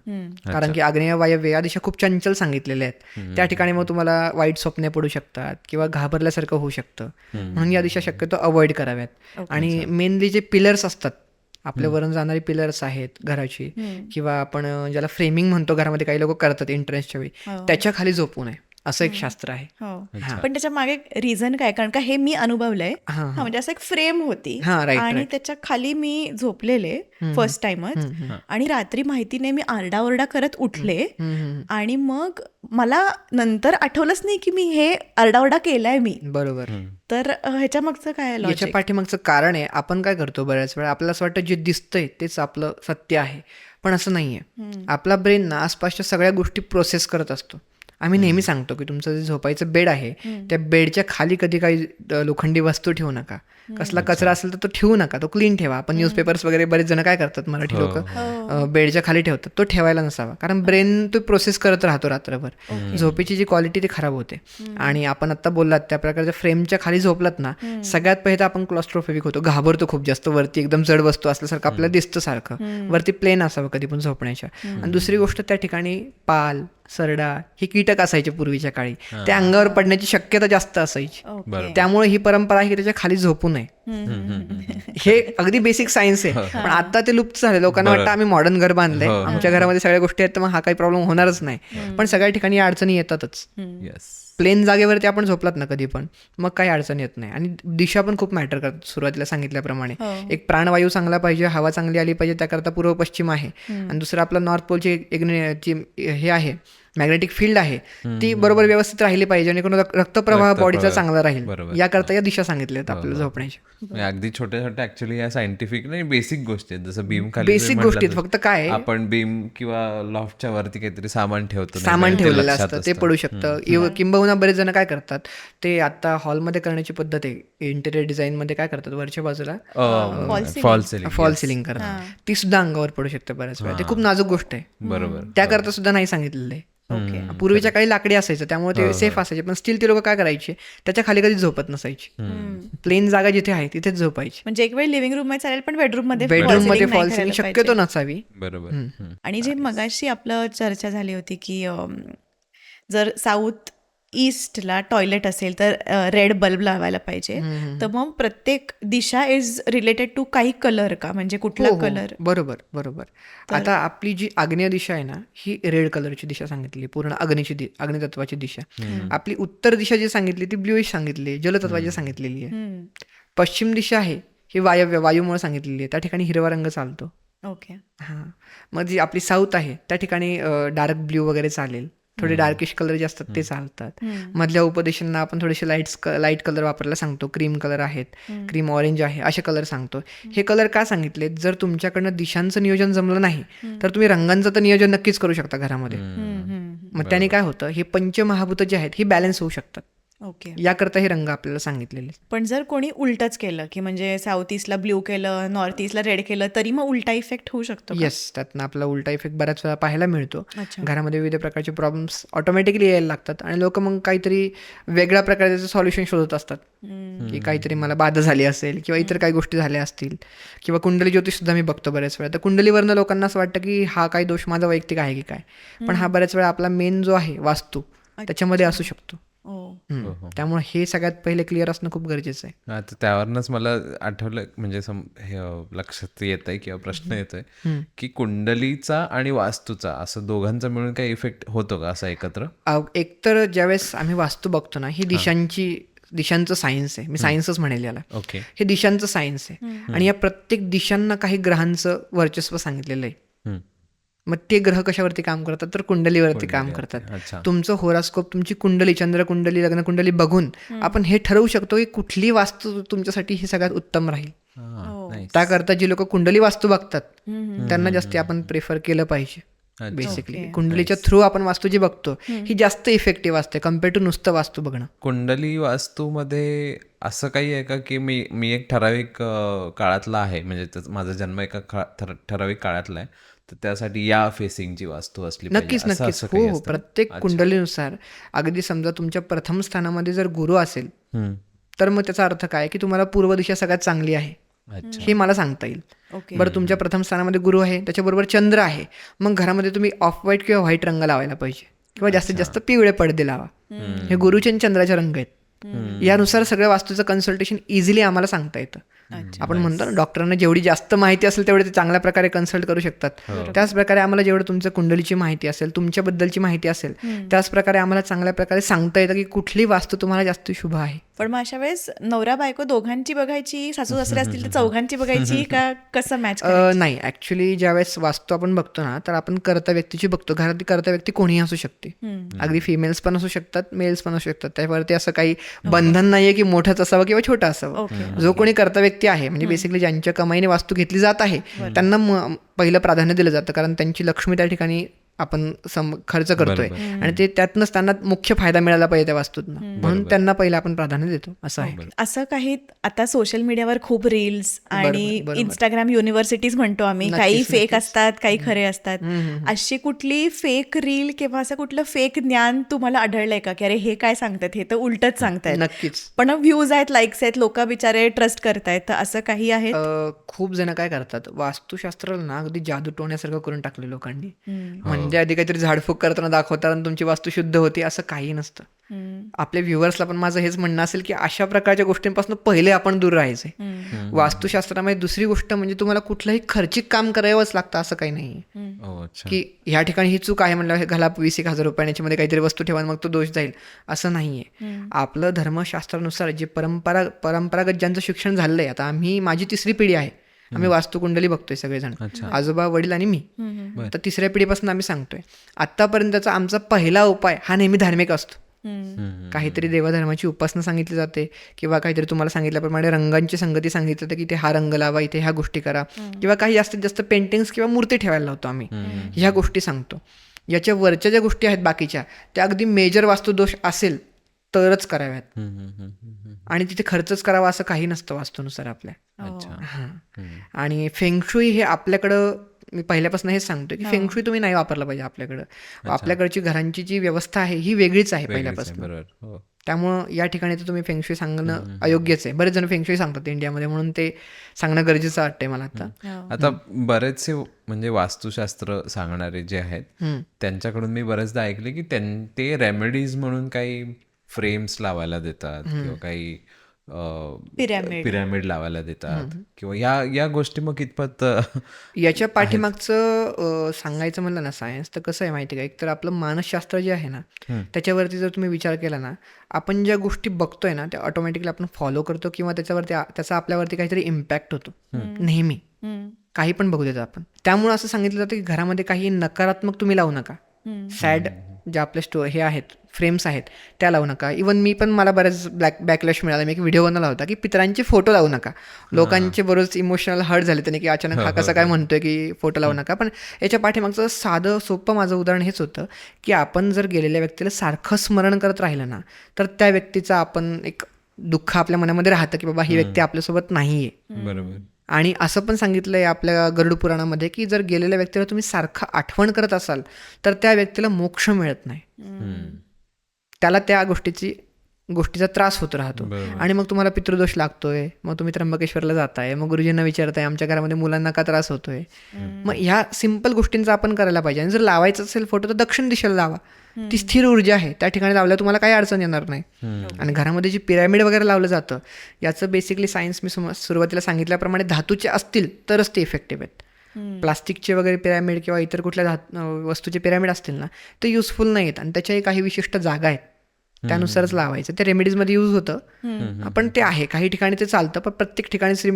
कारण की आग्नेय वायव्य या दिशा खूप चंचल सांगितलेल्या आहेत. त्या ठिकाणी मग तुम्हाला वाईट स्वप्ने पडू शकतात किंवा घाबरल्यासारखं होऊ शकतं, म्हणून या दिशा शक्यतो अवॉइड कराव्यात. आणि मेनली जे पिलर्स असतात आपल्यावरून जाणारी पिलर्स आहेत घराची किंवा आपण ज्याला फ्रेमिंग म्हणतो घरामध्ये काही लोक करतात एंट्रन्सच्या वेळी, त्याच्या खाली झोपू नये असं एक शास्त्र आहे. पण त्याच्या मागे रिझन काय? कारण का हे मी अनुभवलंय. म्हणजे असं एक फ्रेम होती आणि त्याच्या खाली मी झोपलेले फर्स्ट टाइमच, आणि रात्री माहिती नाही मी आरडाओरडा करत उठले आणि मग मला नंतर आठवलंच नाही की मी हे आरडाओरडा केलाय मी. बरोबर. तर ह्याच्या मागचं काय? याच्या पाठीमागचं कारण आहे, आपण काय करतो बऱ्याच वेळा आपल्याला असं वाटतं जे दिसतंय तेच आपलं सत्य आहे, पण असं नाहीये. आपला ब्रेन ना आसपासच्या सगळ्या गोष्टी प्रोसेस करत असतो. आम्ही नेहमी सांगतो की तुमचं जे झोपायचं बेड आहे त्या बेडच्या खाली कधी काही लोखंडी वस्तू ठेवू नका, कसला कचरा असेल तर तो ठेवू नका, तो क्लीन ठेवा. आपण न्यूजपेपर्स वगैरे बरेच जण काय करतात, मराठी लोक बेडच्या खाली ठेवतात, तो ठेवायला नसावा, कारण ब्रेन तो प्रोसेस करत राहतो रात्रभर. झोपेची जी क्वालिटी ती खराब होते. आणि आपण आता बोललात त्या प्रकारच्या फ्रेमच्या खाली झोपलात ना, सगळ्यात पहिले तर आपण क्लॉस्ट्रोफोबिक होतो, घाबरतो खूप जास्त. वरती एकदम जड वस्तू असल्यासारखं आपल्याला दिसतं सारखं, वरती प्लेन असावं कधी पण झोपण्याच्या. आणि दुसरी गोष्ट, त्या ठिकाणी पाल, सरडा हे कीटक असायचे पूर्वीच्या काळी, त्या अंगावर पडण्याची शक्यता जास्त असायची. त्यामुळे ही परंपरा आहे की त्याच्या खाली झोपू नये. हे अगदी बेसिक सायन्स आहे, पण आता ते लुप्त झाले. लोकांना वाटतं आम्ही मॉडर्न घर बांधलंय, आमच्या घरामध्ये सगळ्या गोष्टी आहेत तर मग हा काही प्रॉब्लेम होणारच नाही. पण सगळ्या ठिकाणी अडचणी येतातच. प्लेन जागेवरती आपण झोपलात ना कधी पण, मग काही अडचण येत नाही. आणि दिशा पण खूप मॅटर करतात. सुरुवातीला सांगितल्याप्रमाणे एक प्राणवायू चांगला पाहिजे, हवा चांगली आली पाहिजे, त्याकरता पूर्व पश्चिम आहे. आणि दुसरं आपलं नॉर्थ पोलची हे आहे, मॅग्नेटिक फील्ड आहे, ती बरोबर व्यवस्थित राहिली पाहिजे आणि रक्तप्रवाह बॉडीचा चांगला राहील. याकरता या दिशा सांगितल्यात आपल्याला झोपण्याच्या. अगदी छोट्या छोट्या ऍक्च्युअली या सायंटिफिक नाही बेसिक गोष्टी आहेत. जसं बीम खाली बेसिक गोष्टी फक्त काय आपण बीम किंवा लॉफ्टच्या वरती काहीतरी सामान ठेवतो, सामान ठेवलेलं असतं ते पडू शकतं. किंबहुना बरेच जण काय करतात, ते आता हॉलमध्ये करण्याची पद्धत आहे, इंटेरियर डिझाईन मध्ये काय करतात, वरच्या बाजूला फॉल सिलिंग करतात, ती सुद्धा अंगावर पडू शकते बऱ्याच वेळा. ते खूप नाजूक गोष्ट आहे. बरोबर. त्याकरता सुद्धा नाही सांगितलेलं आहे. पूर्वीच्या काळी लाकडी असायचं त्यामुळे ते सेफ असायचे, पण स्टील ते लोक काय करायचे, त्याच्या खाली कधी झोपत नसायची. प्लेन जागा जिथे आहे तिथेच झोपायची. म्हणजे एक वेळ लिव्हिंग रूम मध्ये चालेल, पण बेडरूम मध्ये फॉल सिलिंग शक्यतो नसावी. बरोबर. आणि जे मगाशी आपलं चर्चा झाली होती की जर साऊथ ईस्टला टॉयलेट असेल तर रेड बल्ब लावायला पाहिजे, तर मग प्रत्येक दिशा इज रिलेटेड टू काही कलर का, म्हणजे कुठला कलर? बरोबर बरोबर. आता आपली जी आग्नेय दिशा आहे ना, ही रेड कलरची दिशा सांगितली, पूर्ण अग्नितत्वाची दिशा. आपली उत्तर दिशा जी सांगितली ती ब्ल्यूइश सांगितली, जलतत्वाची सांगितलेली आहे. पश्चिम दिशा आहे ही वायूमुळे सांगितलेली आहे, त्या ठिकाणी हिरवा रंग चालतो. ओके. हां. मग जी आपली साऊथ आहे त्या ठिकाणी डार्क ब्ल्यू वगैरे चालेल, थोडे डार्किश कलर जे असतात ते चालतात. मधल्या उपदेशांना आपण थोडेसे लाईट कलर वापरायला सांगतो. क्रीम कलर आहेत, क्रीम ऑरेंज आहे, असे कलर सांगतो. हे कलर का सांगितले? जर तुमच्याकडनं दिशांचं नियोजन जमलं नाही तर तुम्ही रंगांचं तर नियोजन नक्कीच करू शकता घरामध्ये. मग त्याने काय होतं, हे पंचमहाभूत जे आहेत ही बॅलन्स होऊ शकतात. ओके. याकरता हे रंग आपल्याला सांगितलेले. पण जर कोणी उलटच केलं की म्हणजे साऊथ ईस्टला ब्ल्यू केलं, नॉर्थ ईस्टला रेड केलं, तरी मग उलटा इफेक्ट होऊ शकतो का? येस, त्यातनं आपला उलटा इफेक्ट बऱ्याच वेळा पाहायला मिळतो. अच्छा. घरामध्ये विविध प्रकारचे प्रॉब्लेम्स ऑटोमॅटिकली यायला लागतात आणि लोक मग काहीतरी वेगळ्या प्रकारे त्याचं सॉल्युशन शोधत असतात, की काहीतरी मला बाधा झाली असेल किंवा इतर काही गोष्टी झाल्या असतील. किंवा कुंडली ज्योतिष सुद्धा मी बघतो बऱ्याच वेळा. तर कुंडलीवरनं लोकांना असं वाटतं की हा काही दोष माझा वैयक्तिक आहे की काय, पण हा बऱ्याच वेळा आपला मेन जो आहे वास्तू त्याच्यामध्ये असू शकतो. त्यामुळे हे सगळ्यात पहिले क्लिअर असणं खूप गरजेचं आहे. आता त्यावरनच मला आठवलं, म्हणजे हे लक्षात येत आहे किंवा प्रश्न येतोय की कुंडलीचा आणि वास्तूचा असं दोघांचा मिळून काही इफेक्ट होतो का असा एकत्र? एकतर ज्यावेळेस आम्ही वास्तू बघतो ना, ही दिशांचं सायन्स आहे. मी सायन्सच म्हणेल याला. ओके. हे दिशांचं सायन्स आहे आणि या प्रत्येक दिशांना काही ग्रहांचं वर्चस्व सांगितलेलं आहे. मग ते ग्रह कशावरती काम करतात तर कुंडलीवरती काम करतात. अच्छा. तुमचं होरास्कोप, तुमची कुंडली, चंद्र कुंडली, लग्न कुंडली बघून आपण हे ठरवू शकतो की कुठली वास्तू तुमच्यासाठी ही सगळ्यात उत्तम राहील. त्याकरता जी लोक कुंडली वास्तू बघतात त्यांना जास्ती आपण प्रेफर केलं पाहिजे. बेसिकली कुंडलीच्या थ्रू आपण वास्तू जी बघतो ही जास्त इफेक्टिव्ह असते कम्पेअर टू नुसतं वास्तू बघणं. कुंडली वास्तूमध्ये असं काही आहे का की मी एक ठराविक काळातला आहे, म्हणजे माझा जन्म एका ठराविक काळातला आहे, तर त्यासाठी या फेसिंगची वास्तू असली पाहिजे? नक्कीच. हो, प्रत्येक कुंडलीनुसार. अगदी समजा तुमच्या प्रथम स्थानामध्ये जर गुरु असेल तर मग त्याचा अर्थ काय की तुम्हाला पूर्व दिशा सगळ्यात चांगली आहे हे मला सांगता येईल. बरं, तुमच्या प्रथम स्थानामध्ये गुरु आहे, त्याच्याबरोबर चंद्र आहे, मग घरामध्ये तुम्ही ऑफ व्हाईट किंवा व्हाईट रंग लावायला पाहिजे किंवा जास्तीत जास्त पिवळे पडदे लावा. हे गुरुचे आणि चंद्राचे रंग आहेत. यानुसार सगळ्या वास्तूचं कन्सल्टेशन इझिली आम्हाला सांगता येतं. आपण म्हणतो ना, डॉक्टरांना जेवढी जास्त माहिती असेल तेवढे ते चांगल्या प्रकारे कन्सल्ट करू शकतात. त्याच प्रकारे आम्हाला जेवढं तुमचं कुंडलीची माहिती असेल, तुमच्याबद्दलची माहिती असेल, त्याच प्रकारे आम्हाला चांगल्या प्रकारे सांगता येतं की कुठली वास्तू तुम्हाला जास्त शुभ आहे. पण मग अशा वेळेस नवरा बायको दोघांची बघायची, सासू सासरे असतील तर चौघांची बघायची का कसं मॅच? नाही, ऍक्च्युली ज्यावेळेस वास्तू आपण बघतो ना तर आपण कर्ता व्यक्तीची बघतो. घरातली कर्ता व्यक्ती कोणीही असू शकते. अगदी फिमेल्स पण असू शकतात, मेल्स पण असू शकतात. त्यावरती असं काही बंधन नाहीये की मोठंच असावं किंवा छोटं असावं. जो कोणी कर्ता व्यक्ती आहे, म्हणजे बेसिकली ज्यांच्या कमाईने वास्तू घेतली जात आहे त्यांना पहिलं प्राधान्य दिलं जातं, कारण त्यांची लक्ष्मी त्या ठिकाणी आपण खर्च करतोय आणि ते त्यातनंच त्यांना मुख्य फायदा मिळाला पाहिजे त्या वास्तूतनं, म्हणून त्यांना पहिलं आपण प्राधान्य देतो. असं आहे. असं काही आता सोशल मीडियावर खूप रील्स आणि इंस्टाग्राम युनिव्हर्सिटीज म्हणतो आम्ही, काही फेक असतात, काही खरे असतात. अशी कुठली फेक रील किंवा असं कुठलं फेक ज्ञान तुम्हाला आढळलंय का की अरे हे काय सांगतात, हे तर उलटच सांगतायत? नक्कीच. पण व्ह्यूज आहेत, लाईक्स आहेत, लोक बिचारे ट्रस्ट करतायत, तर असं काही आहे? खूप जण काय करतात, वास्तुशास्त्राला ना अगदी जादू टोण्यासारखं करून टाकले लोकांनी. म्हणजे आधी काहीतरी झाडफूक करताना दाखवतात आणि तुमची वास्तू शुद्ध होती, असं काही नसतं. आपल्या व्ह्युअर्सला पण माझं हेच म्हणणं असेल की अशा प्रकारच्या गोष्टींपासून पहिले आपण दूर राहायचे. वास्तुशास्त्रामध्ये दुसरी गोष्ट म्हणजे तुम्हाला कुठलंही खर्चिक काम करावंच लागतं असं काही नाही की ह्या ठिकाणी ही चूक आहे म्हणलं घाला 20,000 रुपये याच्यामध्ये काहीतरी वस्तू ठेवा मग तो दोष जाईल, असं नाहीये. आपलं धर्मशास्त्रानुसार जे परंपरागत ज्यांचं शिक्षण झालंय, आता माझी 3री पिढी आहे, आम्ही वास्तुकुंडली बघतोय सगळेजण, आजोबा, वडील आणि मी. तर 3ऱ्या पिढीपासून आम्ही सांगतोय. आतापर्यंतचा आमचा पहिला उपाय हा नेहमी धार्मिक असतो. काहीतरी देवधर्माची उपासना सांगितली जाते किंवा काहीतरी तुम्हाला सांगितल्याप्रमाणे रंगांची संगती सांगितली जाते की इथे हा रंग लावा, इथे ह्या गोष्टी करा, किंवा काही जास्तीत जास्त पेंटिंग्स किंवा मूर्ती ठेवायला लावतो आम्ही. ह्या गोष्टी सांगतो. याच्या वरच्या ज्या गोष्टी आहेत बाकीच्या त्या अगदी मेजर वास्तुदोष असेल तरच कराव्यात आणि तिथे खर्चच करावा असं काही नसतं वास्तूनुसार आपल्या. आणि फेंगशुई हे आपल्याकडं मी पहिल्यापासून हेच सांगतो की फेंगशुई तुम्ही नाही वापरलं पाहिजे आपल्याकडं. आपल्याकडची घरांची जी व्यवस्था आहे ही वेगळीच आहे पहिल्यापासून. त्यामुळं या ठिकाणी तर तुम्ही फेंगशुई सांगणं अयोग्यच आहे. बरेच जण फेंगशुई सांगतात इंडियामध्ये, म्हणून ते सांगणं गरजेचं वाटतंय मला आता. बरेचसे म्हणजे वास्तुशास्त्र सांगणारे जे आहेत त्यांच्याकडून मी बरेचदा ऐकले की ते रेमेडीज म्हणून काही फ्रेम्स लावायला देतात किंवा काही पिरॅमिड लावायला देतात किंवा या गोष्टी मग कितपत याच्या पाठीमागचं सांगायचं म्हणलं ना सायन्स, तर कसं आहे माहिती का, एक तर आपलं मानसशास्त्र जे आहे ना त्याच्यावरती जर तुम्ही विचार केला ना, आपण ज्या गोष्टी बघतोय ना त्या ऑटोमॅटिकली आपण फॉलो करतो किंवा त्याचा आपल्यावरती काहीतरी इम्पॅक्ट होतो नेहमी, काही पण बघू देतो आपण. त्यामुळे असं सांगितलं जातं की घरामध्ये काही नकारात्मक तुम्ही लावू नका, सॅड ज्या आपल्या हे आहेत फ्रेम्स आहेत त्या लावू नका. इवन मी पण मला बऱ्याच बॅकलॅश मिळाला. मी एक व्हिडिओ बनवला होता की पितरांचे फोटो लावू नका. लोकांचे बरोच इमोशनल हर्ट झाले त्याने की अचानक हा कसा काय म्हणतोय की फोटो लावू नका. पण याच्या पाठीमागचं साधं सोपं माझं उदाहरण हेच होतं की आपण जर गेलेल्या व्यक्तीला सारखं स्मरण करत राहिलं ना तर त्या व्यक्तीचा आपण एक दुःख आपल्या मनामध्ये राहतं की बाबा ही व्यक्ती आपल्यासोबत नाही आहे. बरोबर. आणि असं पण सांगितलंय आपल्या गरुड पुराणामध्ये की जर गेलेल्या व्यक्तीला तुम्ही सारखं आठवण करत असाल तर त्या व्यक्तीला मोक्ष मिळत नाही. त्याला त्या गोष्टीचा त्रास होत राहतो. आणि मग तुम्हाला पितृदोष लागतोय. मग तुम्ही त्र्यंबकेश्वरला जाताय. मग गुरुजींना विचारताय आमच्या घरामध्ये मुलांना का त्रास होतोय. मग ह्या सिम्पल गोष्टींचा आपण करायला पाहिजे. आणि जर लावायचं असेल फोटो तर दक्षिण दिशेला लावा. ती स्थिर ऊर्जा आहे. त्या ठिकाणी लावल्यावर तुम्हाला काही अडचण येणार नाही. आणि घरामध्ये जी पिरॅमिड वगैरे लावलं जातं याचं बेसिकली सायन्स मी सुरुवातीला सांगितल्याप्रमाणे धातूचे असतील तरच ते इफेक्टिव्ह आहेत. प्लास्टिकचे वगैरे पिरॅमिड किंवा इतर कुठल्या वस्तूचे पिरॅमिड असतील ना ते युजफुल नाही आहेत. आणि त्याच्याही काही विशिष्ट जागा आहेत त्यानुसारच लावायचं. ते रेमेडीजमध्ये यूज होतं पण ते आहे काही ठिकाणी ते चालतं. पण प्रत्येक ठिकाणी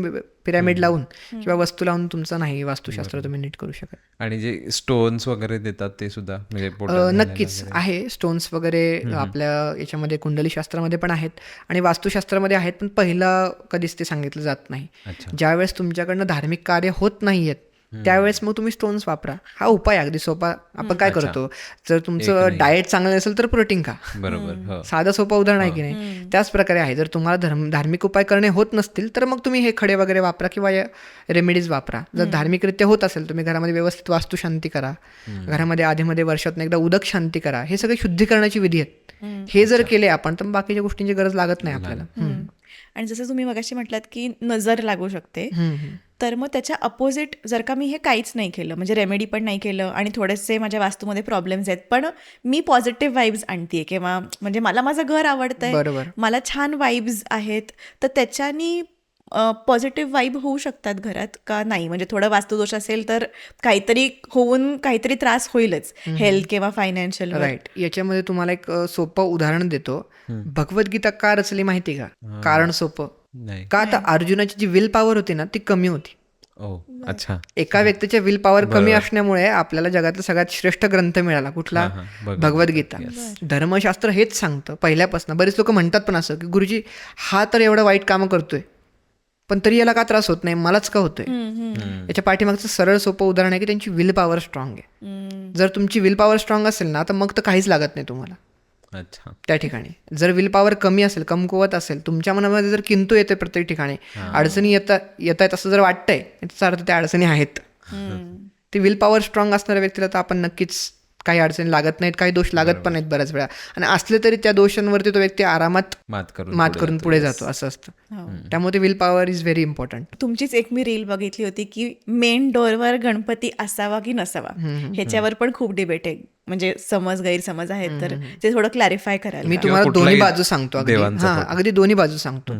पिरॅमिड लावून किंवा वस्तू लावून तुमचं नाही वास्तुशास्त्र तुम्ही नीट करू शकत. आणि जे स्टोन्स वगैरे देतात ते सुद्धा म्हणजे नक्कीच आहे. स्टोन्स वगैरे आपल्या याच्यामध्ये कुंडलीशास्त्रामध्ये पण आहेत आणि वास्तुशास्त्रामध्ये आहेत. पण पहिलं कधीच ते सांगितलं जात नाही. ज्यावेळेस तुमच्याकडनं धार्मिक कार्य होत नाहीयेत त्यावेळेस मग तुम्ही स्टोन्स वापरा. हा उपाय अगदी सोपा. आपण काय करतो जर तुमचं डाएट चांगलं नसेल तर प्रोटीन खा. बरोबर. साधा सोपा उदाहरण आहे की नाही. त्याच प्रकारे आहे. जर तुम्हाला धार्मिक उपाय करणे होत नसतील तर मग तुम्ही हे खडे वगैरे वापरा किंवा रेमेडीज वापरा. जर धार्मिकरित्या होत असेल तुम्ही घरामध्ये व्यवस्थित वास्तुशांती करा. घरामध्ये आधीमध्ये वर्षातून एकदा उदक शांती करा. हे सगळे शुद्धीकरणाची विधी आहेत. हे जर केले आपण तर बाकीच्या गोष्टींची गरज लागत नाही आपल्याला. आणि जसं तुम्ही मगाशी म्हटलात की नजर लागू शकते तर मग त्याच्या अपोजिट जर का मी हे काहीच नाही केलं म्हणजे रेमेडी पण नाही केलं आणि थोडेसे माझ्या वास्तूमध्ये प्रॉब्लेम्स आहेत पण मी पॉझिटिव्ह वाईब्स आणते किंवा म्हणजे मला माझं घर आवडतंय मला छान वाईब्स आहेत तर त्याच्यानी पॉझिटिव्ह वाईब होऊ शकतात घरात का नाही. म्हणजे थोडं वास्तुदोष असेल तर काहीतरी होऊन काहीतरी त्रास होईलच हेल्थ किंवा फायनान्शियल. राईट. याच्यामध्ये तुम्हाला एक सोपं उदाहरण देतो. भगवद्गीता का रचली माहिती का. कारण सोपं का तर अर्जुनाची जी विल पॉवर होती ना ती कमी होती. अच्छा. एका व्यक्तीच्या विल पॉवर कमी असण्यामुळे आपल्याला जगातला सगळ्यात श्रेष्ठ ग्रंथ मिळाला कुठला भगवद्गीता. धर्मशास्त्र हेच सांगतं पहिल्यापासून. बरेच लोक म्हणतात पण असं की गुरुजी हा तर एवढं वाईट कामं करतोय पण तरी याला का त्रास होत नाही मलाच का होतोय. याच्या पाठीमागचं सरळ सोपं उदाहरण आहे की त्यांची विल पॉवर स्ट्रॉंग आहे. जर तुमची विल पॉवर स्ट्रॉंग असेल ना तर मग तर काहीच लागत नाही तुम्हाला. अच्छा. त्या ठिकाणी जर विल पॉवर कमी असेल कमकुवत असेल तुमच्या मनामध्ये जर किंतु येते प्रत्येक ठिकाणी अडचणी येत आहेत असं जर वाटतंय त्याचा अर्थ त्या अडचणी आहेत. ती विल पॉवर स्ट्रॉंग असणाऱ्या व्यक्तीला तर आपण नक्कीच काही अडचणी लागत नाहीत काही दोष लागत पण नाहीत बऱ्याच वेळा. आणि असले तरी त्या दोषांवरती तो व्यक्ती आरामात मात करून पुढे जातो असं असतं. त्यामुळे will power is very important. तुमचीच एक मी रील बघितली होती की मेन डोअरवर गणपती असावा की नसावा ह्याच्यावर पण खूप डिबेट आहे. म्हणजे समज गैरसमज आहेत तर ते थोडं क्लॅरिफाय करायला. मी तुम्हाला दोन्ही बाजू सांगतो. अगदी दोन्ही बाजू सांगतो.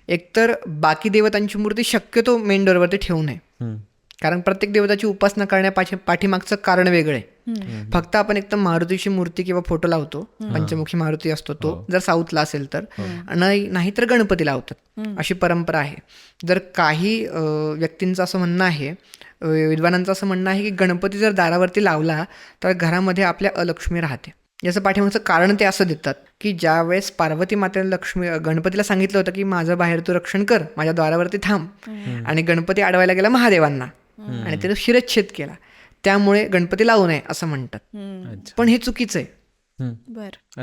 एकतर बाकी देवतांची मूर्ती शक्यतो मेन डोअरवरती ठेवू नये कारण प्रत्येक देवताची उपासना करण्या पाठीमागचं कारण वेगळं आहे. फक्त आपण एकदम मारुतीची मूर्ती किंवा फोटो लावतो. पंचमुखी मारुती असतो तो जर साऊथला असेल तर नाही तर गणपती लावतात अशी परंपरा आहे. जर काही व्यक्तींचं असं म्हणणं आहे विद्वानांचं असं म्हणणं आहे की गणपती जर दारावरती लावला तर घरामध्ये आपल्या अलक्ष्मी राहते. याचं पाठीमागचं कारण ते असं देतात की ज्या वेळेस पार्वती मातेने गणपतीला सांगितलं होतं की माझं बाहेर तू रक्षण कर माझ्या द्वारावरती थांब आणि गणपती अडवायला गेला महादेवांना आणि त्यानं शिरच्छेद केला त्यामुळे गणपती लावू नये असं म्हणतात. पण हे चुकीचं आहे.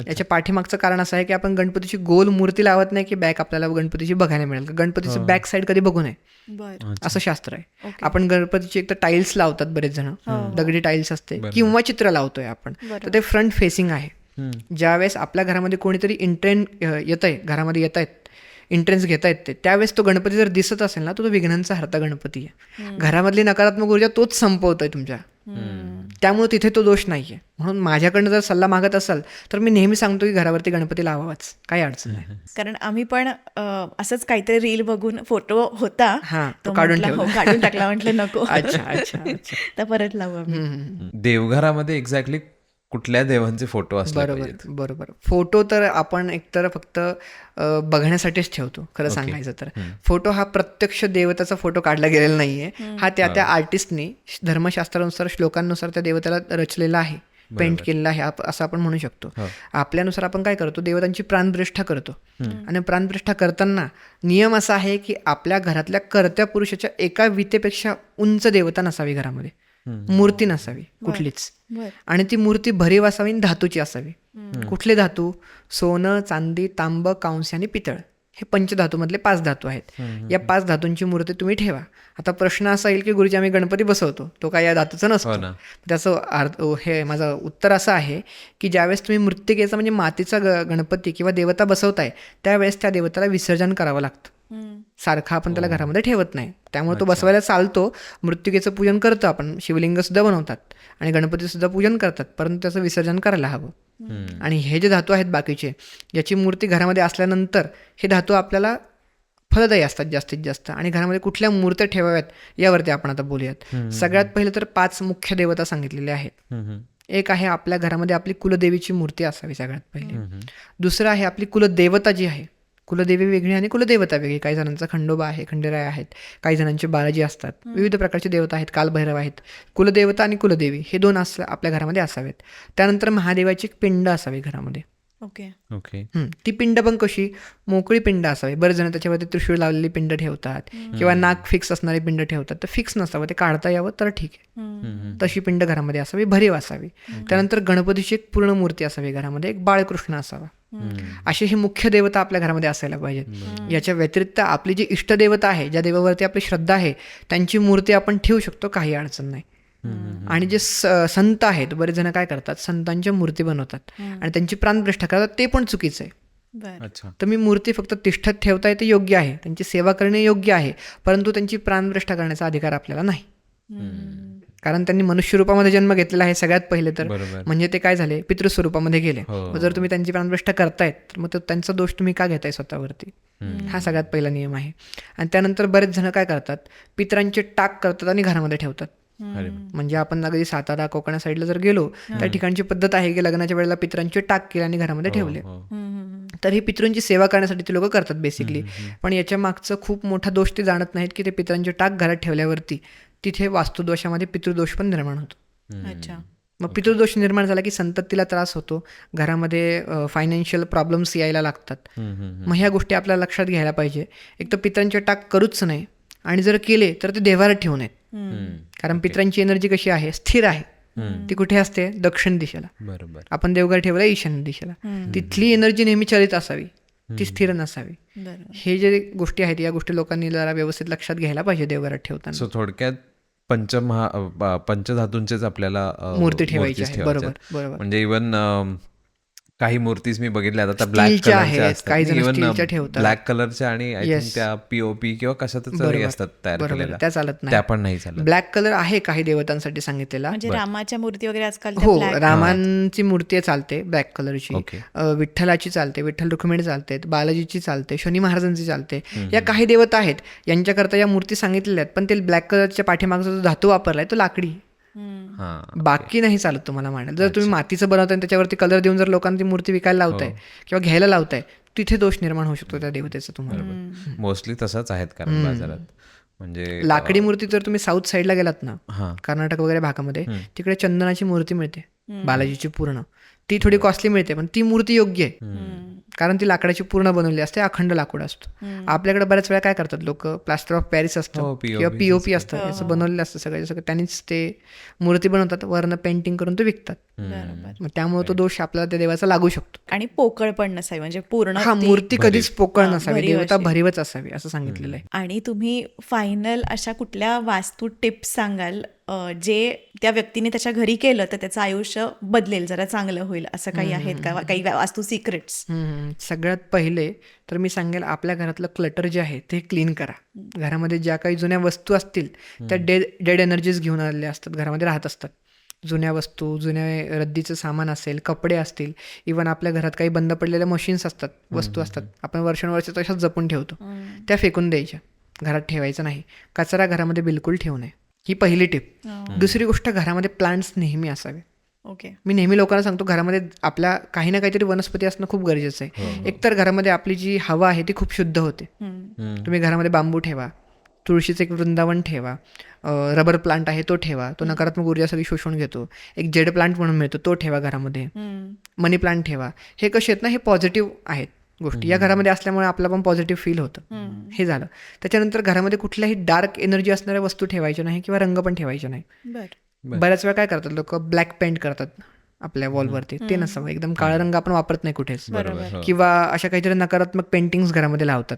याच्या पाठीमागचं कारण असं आहे की आपण गणपतीची गोल मूर्ती लावत नाही की बॅक आपल्याला गणपतीची बघायला मिळेल. गणपतीचं बॅक साईड कधी बघू नये असं शास्त्र आहे. आपण गणपतीची एक तर टाईल्स लावतात बरेच जण दगडी टाईल्स असते किंवा चित्र लावतोय आपण तर ते फ्रंट फेसिंग आहे. ज्यावेळेस आपल्या घरामध्ये कोणीतरी घरामध्ये येत आहेत एंट्रन्स घेता येते त्यावेळेस तो गणपती जर दिसत असेल ना तो विघ्नांचा हरता गणपती आहे. घरामधली नकारात्मक ऊर्जा तोच संपवतोय तुमच्या. त्यामुळे तिथे तो दोष नाहीये. म्हणून माझ्याकडनं जर सल्ला मागत असाल तर मी नेहमी सांगतो की घरावरती गणपती लावावाच काही अडचण नाही. कारण आम्ही पण असंच काहीतरी रील बघून फोटो होता तो काढून टाकला म्हटलं नको अच्छा तर परत लावू आम्ही. देवघरामध्ये एक्झॅक्टली कुठल्या देवांचे फोटो असतात. बरोबर. फोटो तर आपण एकतर फक्त बघण्यासाठीच ठेवतो खरं सांगायचं तर. फोटो हा प्रत्यक्ष देवताचा फोटो काढला गेलेला नाहीये. हा त्या आर्टिस्टनी धर्मशास्त्रानुसार श्लोकांनुसार त्या देवतेला रचलेला आहे पेंट केलेला आहे असं आपण म्हणू शकतो. आपल्यानुसार आपण काय करतो, देवतांची प्राणप्रतिष्ठा करतो. आणि प्राणप्रतिष्ठा करताना नियम असा आहे की आपल्या घरातल्या कर्त्या पुरुषाच्या एका वितेपेक्षा उंच देवता नसावी घरामध्ये, मूर्ती नसावी कुठलीच. आणि ती मूर्ती भरीव असावी, धातूची असावी. कुठले धातू? सोनं, चांदी, तांब, कांस्य आणि पितळ, हे पंचधातूमधले 5 धातू आहेत. या 5 धातूंची मूर्ती तुम्ही ठेवा. आता प्रश्न असा येईल की गुरुजी आम्ही गणपती बसवतो, तो काय या धातूचा नसतो. त्याचं हे माझं उत्तर असं आहे की ज्यावेळेस तुम्ही मृत्तिकेचा म्हणजे मातीचा गणपती किंवा देवता बसवताय त्यावेळेस त्या देवताला विसर्जन करावं लागतं. सारखा आपण त्याला घरामध्ये ठेवत नाही. त्यामुळे तो बसवायला चालतो. मृत्तिकेचं पूजन करतो आपण, शिवलिंग सुद्धा बनवतात आणि गणपती सुद्धा पूजन करतात, परंतु त्याचं विसर्जन करायला हवं. आणि हे जे धातू आहेत बाकीचे, याची मूर्ती घरामध्ये असल्यानंतर हे धातू आपल्याला फलदायी असतात जास्तीत जास्त. आणि घरामध्ये कुठल्या मूर्त्या ठेवाव्यात यावरती आपण आता बोलूयात. सगळ्यात पहिलं तर 5 मुख्य देवता सांगितलेल्या आहेत. एक आहे आपल्या घरामध्ये आपली कुलदेवीची मूर्ती असावी सगळ्यात पहिले. दुसरं आहे आपली कुलदेवता जी आहे. कुलदेवी वेगळी आणि कुलदेवता वेगळी. काही जणांचा खंडोबा आहे, खंडेराय आहेत, काही जणांचे बालाजी असतात, विविध प्रकारचे देवता आहेत, कालभैरव आहेत. कुलदेवता आणि कुलदेवी हे 2 आपल्या घरामध्ये असावेत. त्यानंतर महादेवाची एक पिंड असावी घरामध्ये. ओके. ती पिंड पण कशी? मोकळी पिंड असावी. बरेच जण त्याच्यावरती त्रिशूळ लावलेली पिंड ठेवतात किंवा नाक फिक्स असणारी पिंड ठेवतात. तर फिक्स नसावं, ते काढता यावं तर ठीक आहे. तशी पिंड घरामध्ये असावी, भरीव असावी. त्यानंतर गणपतीची एक पूर्ण मूर्ती असावी घरामध्ये, एक बाळकृष्ण असावा. अशी ही मुख्य देवता आपल्या घरामध्ये असायला पाहिजेत. याच्या व्यतिरिक्त आपली जी इष्टदेवता आहे, ज्या देवावरती आपली श्रद्धा आहे, त्यांची मूर्ती आपण ठेवू शकतो, काही अडचण नाही. आणि जे संत आहेत, बरेच जण काय करतात, संतांच्या मूर्ती बनवतात आणि त्यांची प्राणप्रतिष्ठा करतात, ते पण चुकीचं आहे. तर मी मूर्ती फक्त तिष्ठत ठेवता येते, योग्य आहे, त्यांची सेवा करणे योग्य आहे, परंतु त्यांची प्राणप्रतिष्ठा करण्याचा अधिकार आपल्याला नाही. कारण त्यांनी मनुष्य रूपामध्ये जन्म घेतलेला आहे सगळ्यात पहिले तर. म्हणजे ते काय झाले, पितृस्वरूपामध्ये गेले. जर तुम्ही त्यांची प्राणप्रतिष्ठा करतायत तर मग त्यांचा दोष तुम्ही का घेताय स्वतःवरती? हा सगळ्यात पहिला नियम आहे. आणि त्यानंतर बरेच जण काय करतात, पितरांचे टाक करतात आणि घरामध्ये ठेवतात. म्हणजे आपण अगदी सातारा, कोकणा साईडला जर गेलो, त्या ठिकाणची पद्धत आहे की लग्नाच्या वेळेला पितरांचे टाक केले आणि घरामध्ये ठेवले. तर ही पितृंची सेवा करण्यासाठी ते लोक करतात बेसिकली. पण याच्या मागचं खूप मोठा दोष ते जाणत नाहीत की ते पितरांचे टाक घरात ठेवल्यावरती तिथे वास्तुदोषामध्ये पितृदोष पण निर्माण होतो. मग पितृदोष निर्माण झाला की संततीला त्रास होतो, घरामध्ये फायनान्शियल प्रॉब्लेम्स यायला लागतात. मग ह्या गोष्टी आपल्याला लक्षात घ्यायला पाहिजे. एक तर पितरांचे टाक करूच नाही, आणि जर केले तर ते देव्हारात ठेवू नयेत. कारण पितरांची एनर्जी कशी आहे, स्थिर आहे. ती कुठे असते? दक्षिण दिशेला. बरोबर. आपण देवघर ठेवला ईशान्य दिशेला. तिथली एनर्जी नेहमी चलित असावी, ती स्थिर नसावी. हे जे गोष्टी आहेत, या गोष्टी लोकांनी जरा व्यवस्थित लक्षात घ्यायला पाहिजे देवघरात ठेवताना. सो थोडक्यात पंचधातूंचेच आपल्याला मूर्ती ठेवायची आहे. बरोबर. म्हणजे इव्हन काही मूर्तीज मी बघितल्या आता ब्लॅक स्टीलच्या आहेत, कलरच्या काही जण इव्हन स्टीलच्या ठेवतात. ब्लॅक कलरच्या आणि आय थिंक त्या पीओपी किंवा कशातरी असतात तयार केलेल्या, त्या चालत नाही. त्या पण नाही चालत. ब्लॅक कलर आहे काही देवतांसाठी सांगितलेला. म्हणजे रामाच्या मूर्ती वगैरे आजकाल हो, रामांची मूर्ती चालते ब्लॅक कलरची, विठ्ठलाची चालते, विठ्ठल रुक्मिणी चालते, बालाजीची चालते, शनी महाराजांची चालते. या काही देवता आहेत यांच्याकरता या मूर्ती सांगितलेल्या आहेत. पण ते ब्लॅक कलरच्या पाठीमागचा जो धातू वापरलाय तो लाकडी, बाकी नाही चालत तुम्हाला मांडल. जर तुम्ही मातीचं बनवताय त्याच्यावरती कलर देऊन जर लोकांना ती मूर्ती विकायला लावताय किंवा घ्यायला लावताय, तिथे दोष निर्माण होऊ शकतो त्या देवतेचा तुम्हाला. मोस्टली तसंच आहेत कारण बाजारात. म्हणजे लाकडी मूर्ती जर तुम्ही साऊथ साईडला गेलात ना, कर्नाटक वगैरे भागामध्ये, तिकडे चंदनाची मूर्ती मिळते बालाजीची पूर्ण. ती थोडी कॉस्टली मिळते, पण ती मूर्ती योग्य आहे कारण ती लाकडाची पूर्ण बनवली असते, अखंड लाकूड असतो. आपल्याकडे बऱ्याच वेळा काय करतात लोक, प्लास्टर ऑफ पॅरिस असतं किंवा पीओपी असतं, याचं बनवलेलं असतं सगळं. त्यांनीच ते मूर्ती बनवतात, वरनं पेंटिंग करून ते विकतात. मग त्यामुळे तो दोष आपल्याला त्या देवाचा लागू शकतो. आणि पोकळ पण नसावी, म्हणजे पूर्ण मूर्ती कधीच पोकळ नसावी, देवता भरीवच असावी असं सांगितलेलं आहे. आणि तुम्ही फायनल अशा कुठल्या वास्तू टिप्स सांगाल जे त्या व्यक्तीने त्याच्या घरी केलं तर त्याचं आयुष्य बदलेल, जरा चांगलं होईल, असं काही आहेत का, काही वास्तू सिक्रेट्स? सगळ्यात पहिले तर मी सांगेल, आपल्या घरातलं क्लटर जे आहे ते क्लीन करा. घरामध्ये ज्या काही जुन्या वस्तू असतील त्या डेड एनर्जीज घेऊन आलेल्या असतात, घरामध्ये राहत असतात. जुन्या वस्तू, जुन्या रद्दीचं सामान असेल, कपडे असतील, इव्हन आपल्या घरात काही बंद पडलेल्या मशीन्स असतात, वस्तू असतात, आपण वर्षानुवर्ष तशाच जपून ठेवतो, त्या फेकून द्यायच्या, घरात ठेवायचं नाही. कचरा घरामध्ये बिलकुल ठेवू नये, ही पहिली टिप. दुसरी गोष्ट, घरामध्ये प्लांट्स नेहमी असावे. मी नेहमी लोकांना सांगतो, घरामध्ये आपल्या काही ना काहीतरी वनस्पती असणं खूप गरजेचं आहे. एकतर घरामध्ये आपली जी हवा आहे ती खूप शुद्ध होते. तुम्ही घरामध्ये बांबू ठेवा, तुळशीचं एक वृंदावन ठेवा, रबर प्लांट आहे तो ठेवा, तो नकारात्मक ऊर्जा सगळी शोषून घेतो. एक जेड प्लांट म्हणून मिळतो तो ठेवा घरामध्ये, मनी प्लांट ठेवा. हे कसे आहेत ना, हे पॉझिटिव्ह आहेत गोष्टी या घरामध्ये असल्यामुळे आपला पण पॉझिटिव्ह फील होतं. हे झालं. त्याच्यानंतर घरामध्ये कुठल्याही डार्क एनर्जी असणाऱ्या वस्तू ठेवायच्या नाही किंवा रंग पण ठेवायचे नाही. बऱ्याच वेळा काय करतात लोक, ब्लॅक पेंट करतात आपल्या वॉलवरती, ते नसावं. एकदम काळा रंग आपण वापरत नाही कुठेच. किंवा अशा काहीतरी नकारात्मक पेंटिंग्स घरामध्ये लावतात.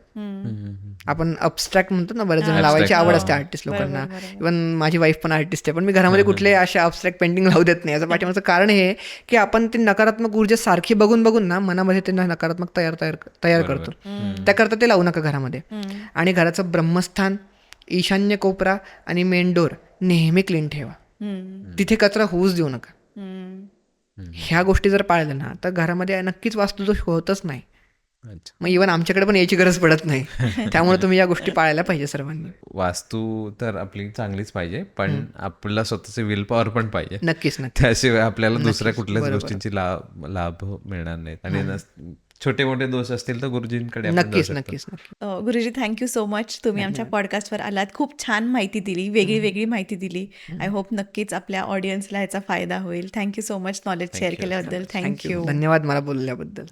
आपण अबस्ट्रॅक्ट म्हणतो ना, बरेच जण लावायची आवड असते आर्टिस्ट लोकांना. इव्हन माझी वाईफ पण आर्टिस्ट आहे, पण मी घरामध्ये कुठले अशा अबस्ट्रॅक्ट पेंटिंग लावू देत नाही. याचं पाठीमागचं कारण हे की आपण ती नकारात्मक ऊर्जा सारखी बघून बघून ना मनामध्ये ते नकारात्मक तयार करतो. त्याकरता ते लावू नका घरामध्ये. आणि घराचं ब्रह्मस्थान, ईशान्य कोपरा आणि मेन डोर नेहमी क्लीन ठेवा. तिथे कचरा होऊच देऊ नका. ह्या गोष्टी जर पाळल्या ना तर घरामध्ये नक्कीच वास्तुदोष होतच नाही. मग इव्हन आमच्याकडे पण याची गरज पडत नाही. त्यामुळे तुम्ही या गोष्टी पाळायला पाहिजे सर्वांनी. वास्तू तर आपली चांगलीच पाहिजे, पण आपला स्वतःचे विल पॉवर पण पाहिजे. नक्कीच. त्याशिवाय आपल्याला दुसऱ्या कुठल्याच गोष्टींची लाभ मिळणार नाहीत. आणि छोटे मोठे दोष असतील तर गुरुजींकडे नक्कीच. गुरुजी, थँक्यू सो मच. तुम्ही आमच्या पॉडकास्टवर आलात, खूप छान माहिती दिली, वेगळी वेगळी माहिती दिली. आय होप नक्कीच आपल्या ऑडियन्सला ह्याचा फायदा होईल. Thank you so much knowledge share केल्याबद्दल. थँक्यू. धन्यवाद मला बोलल्याबद्दल.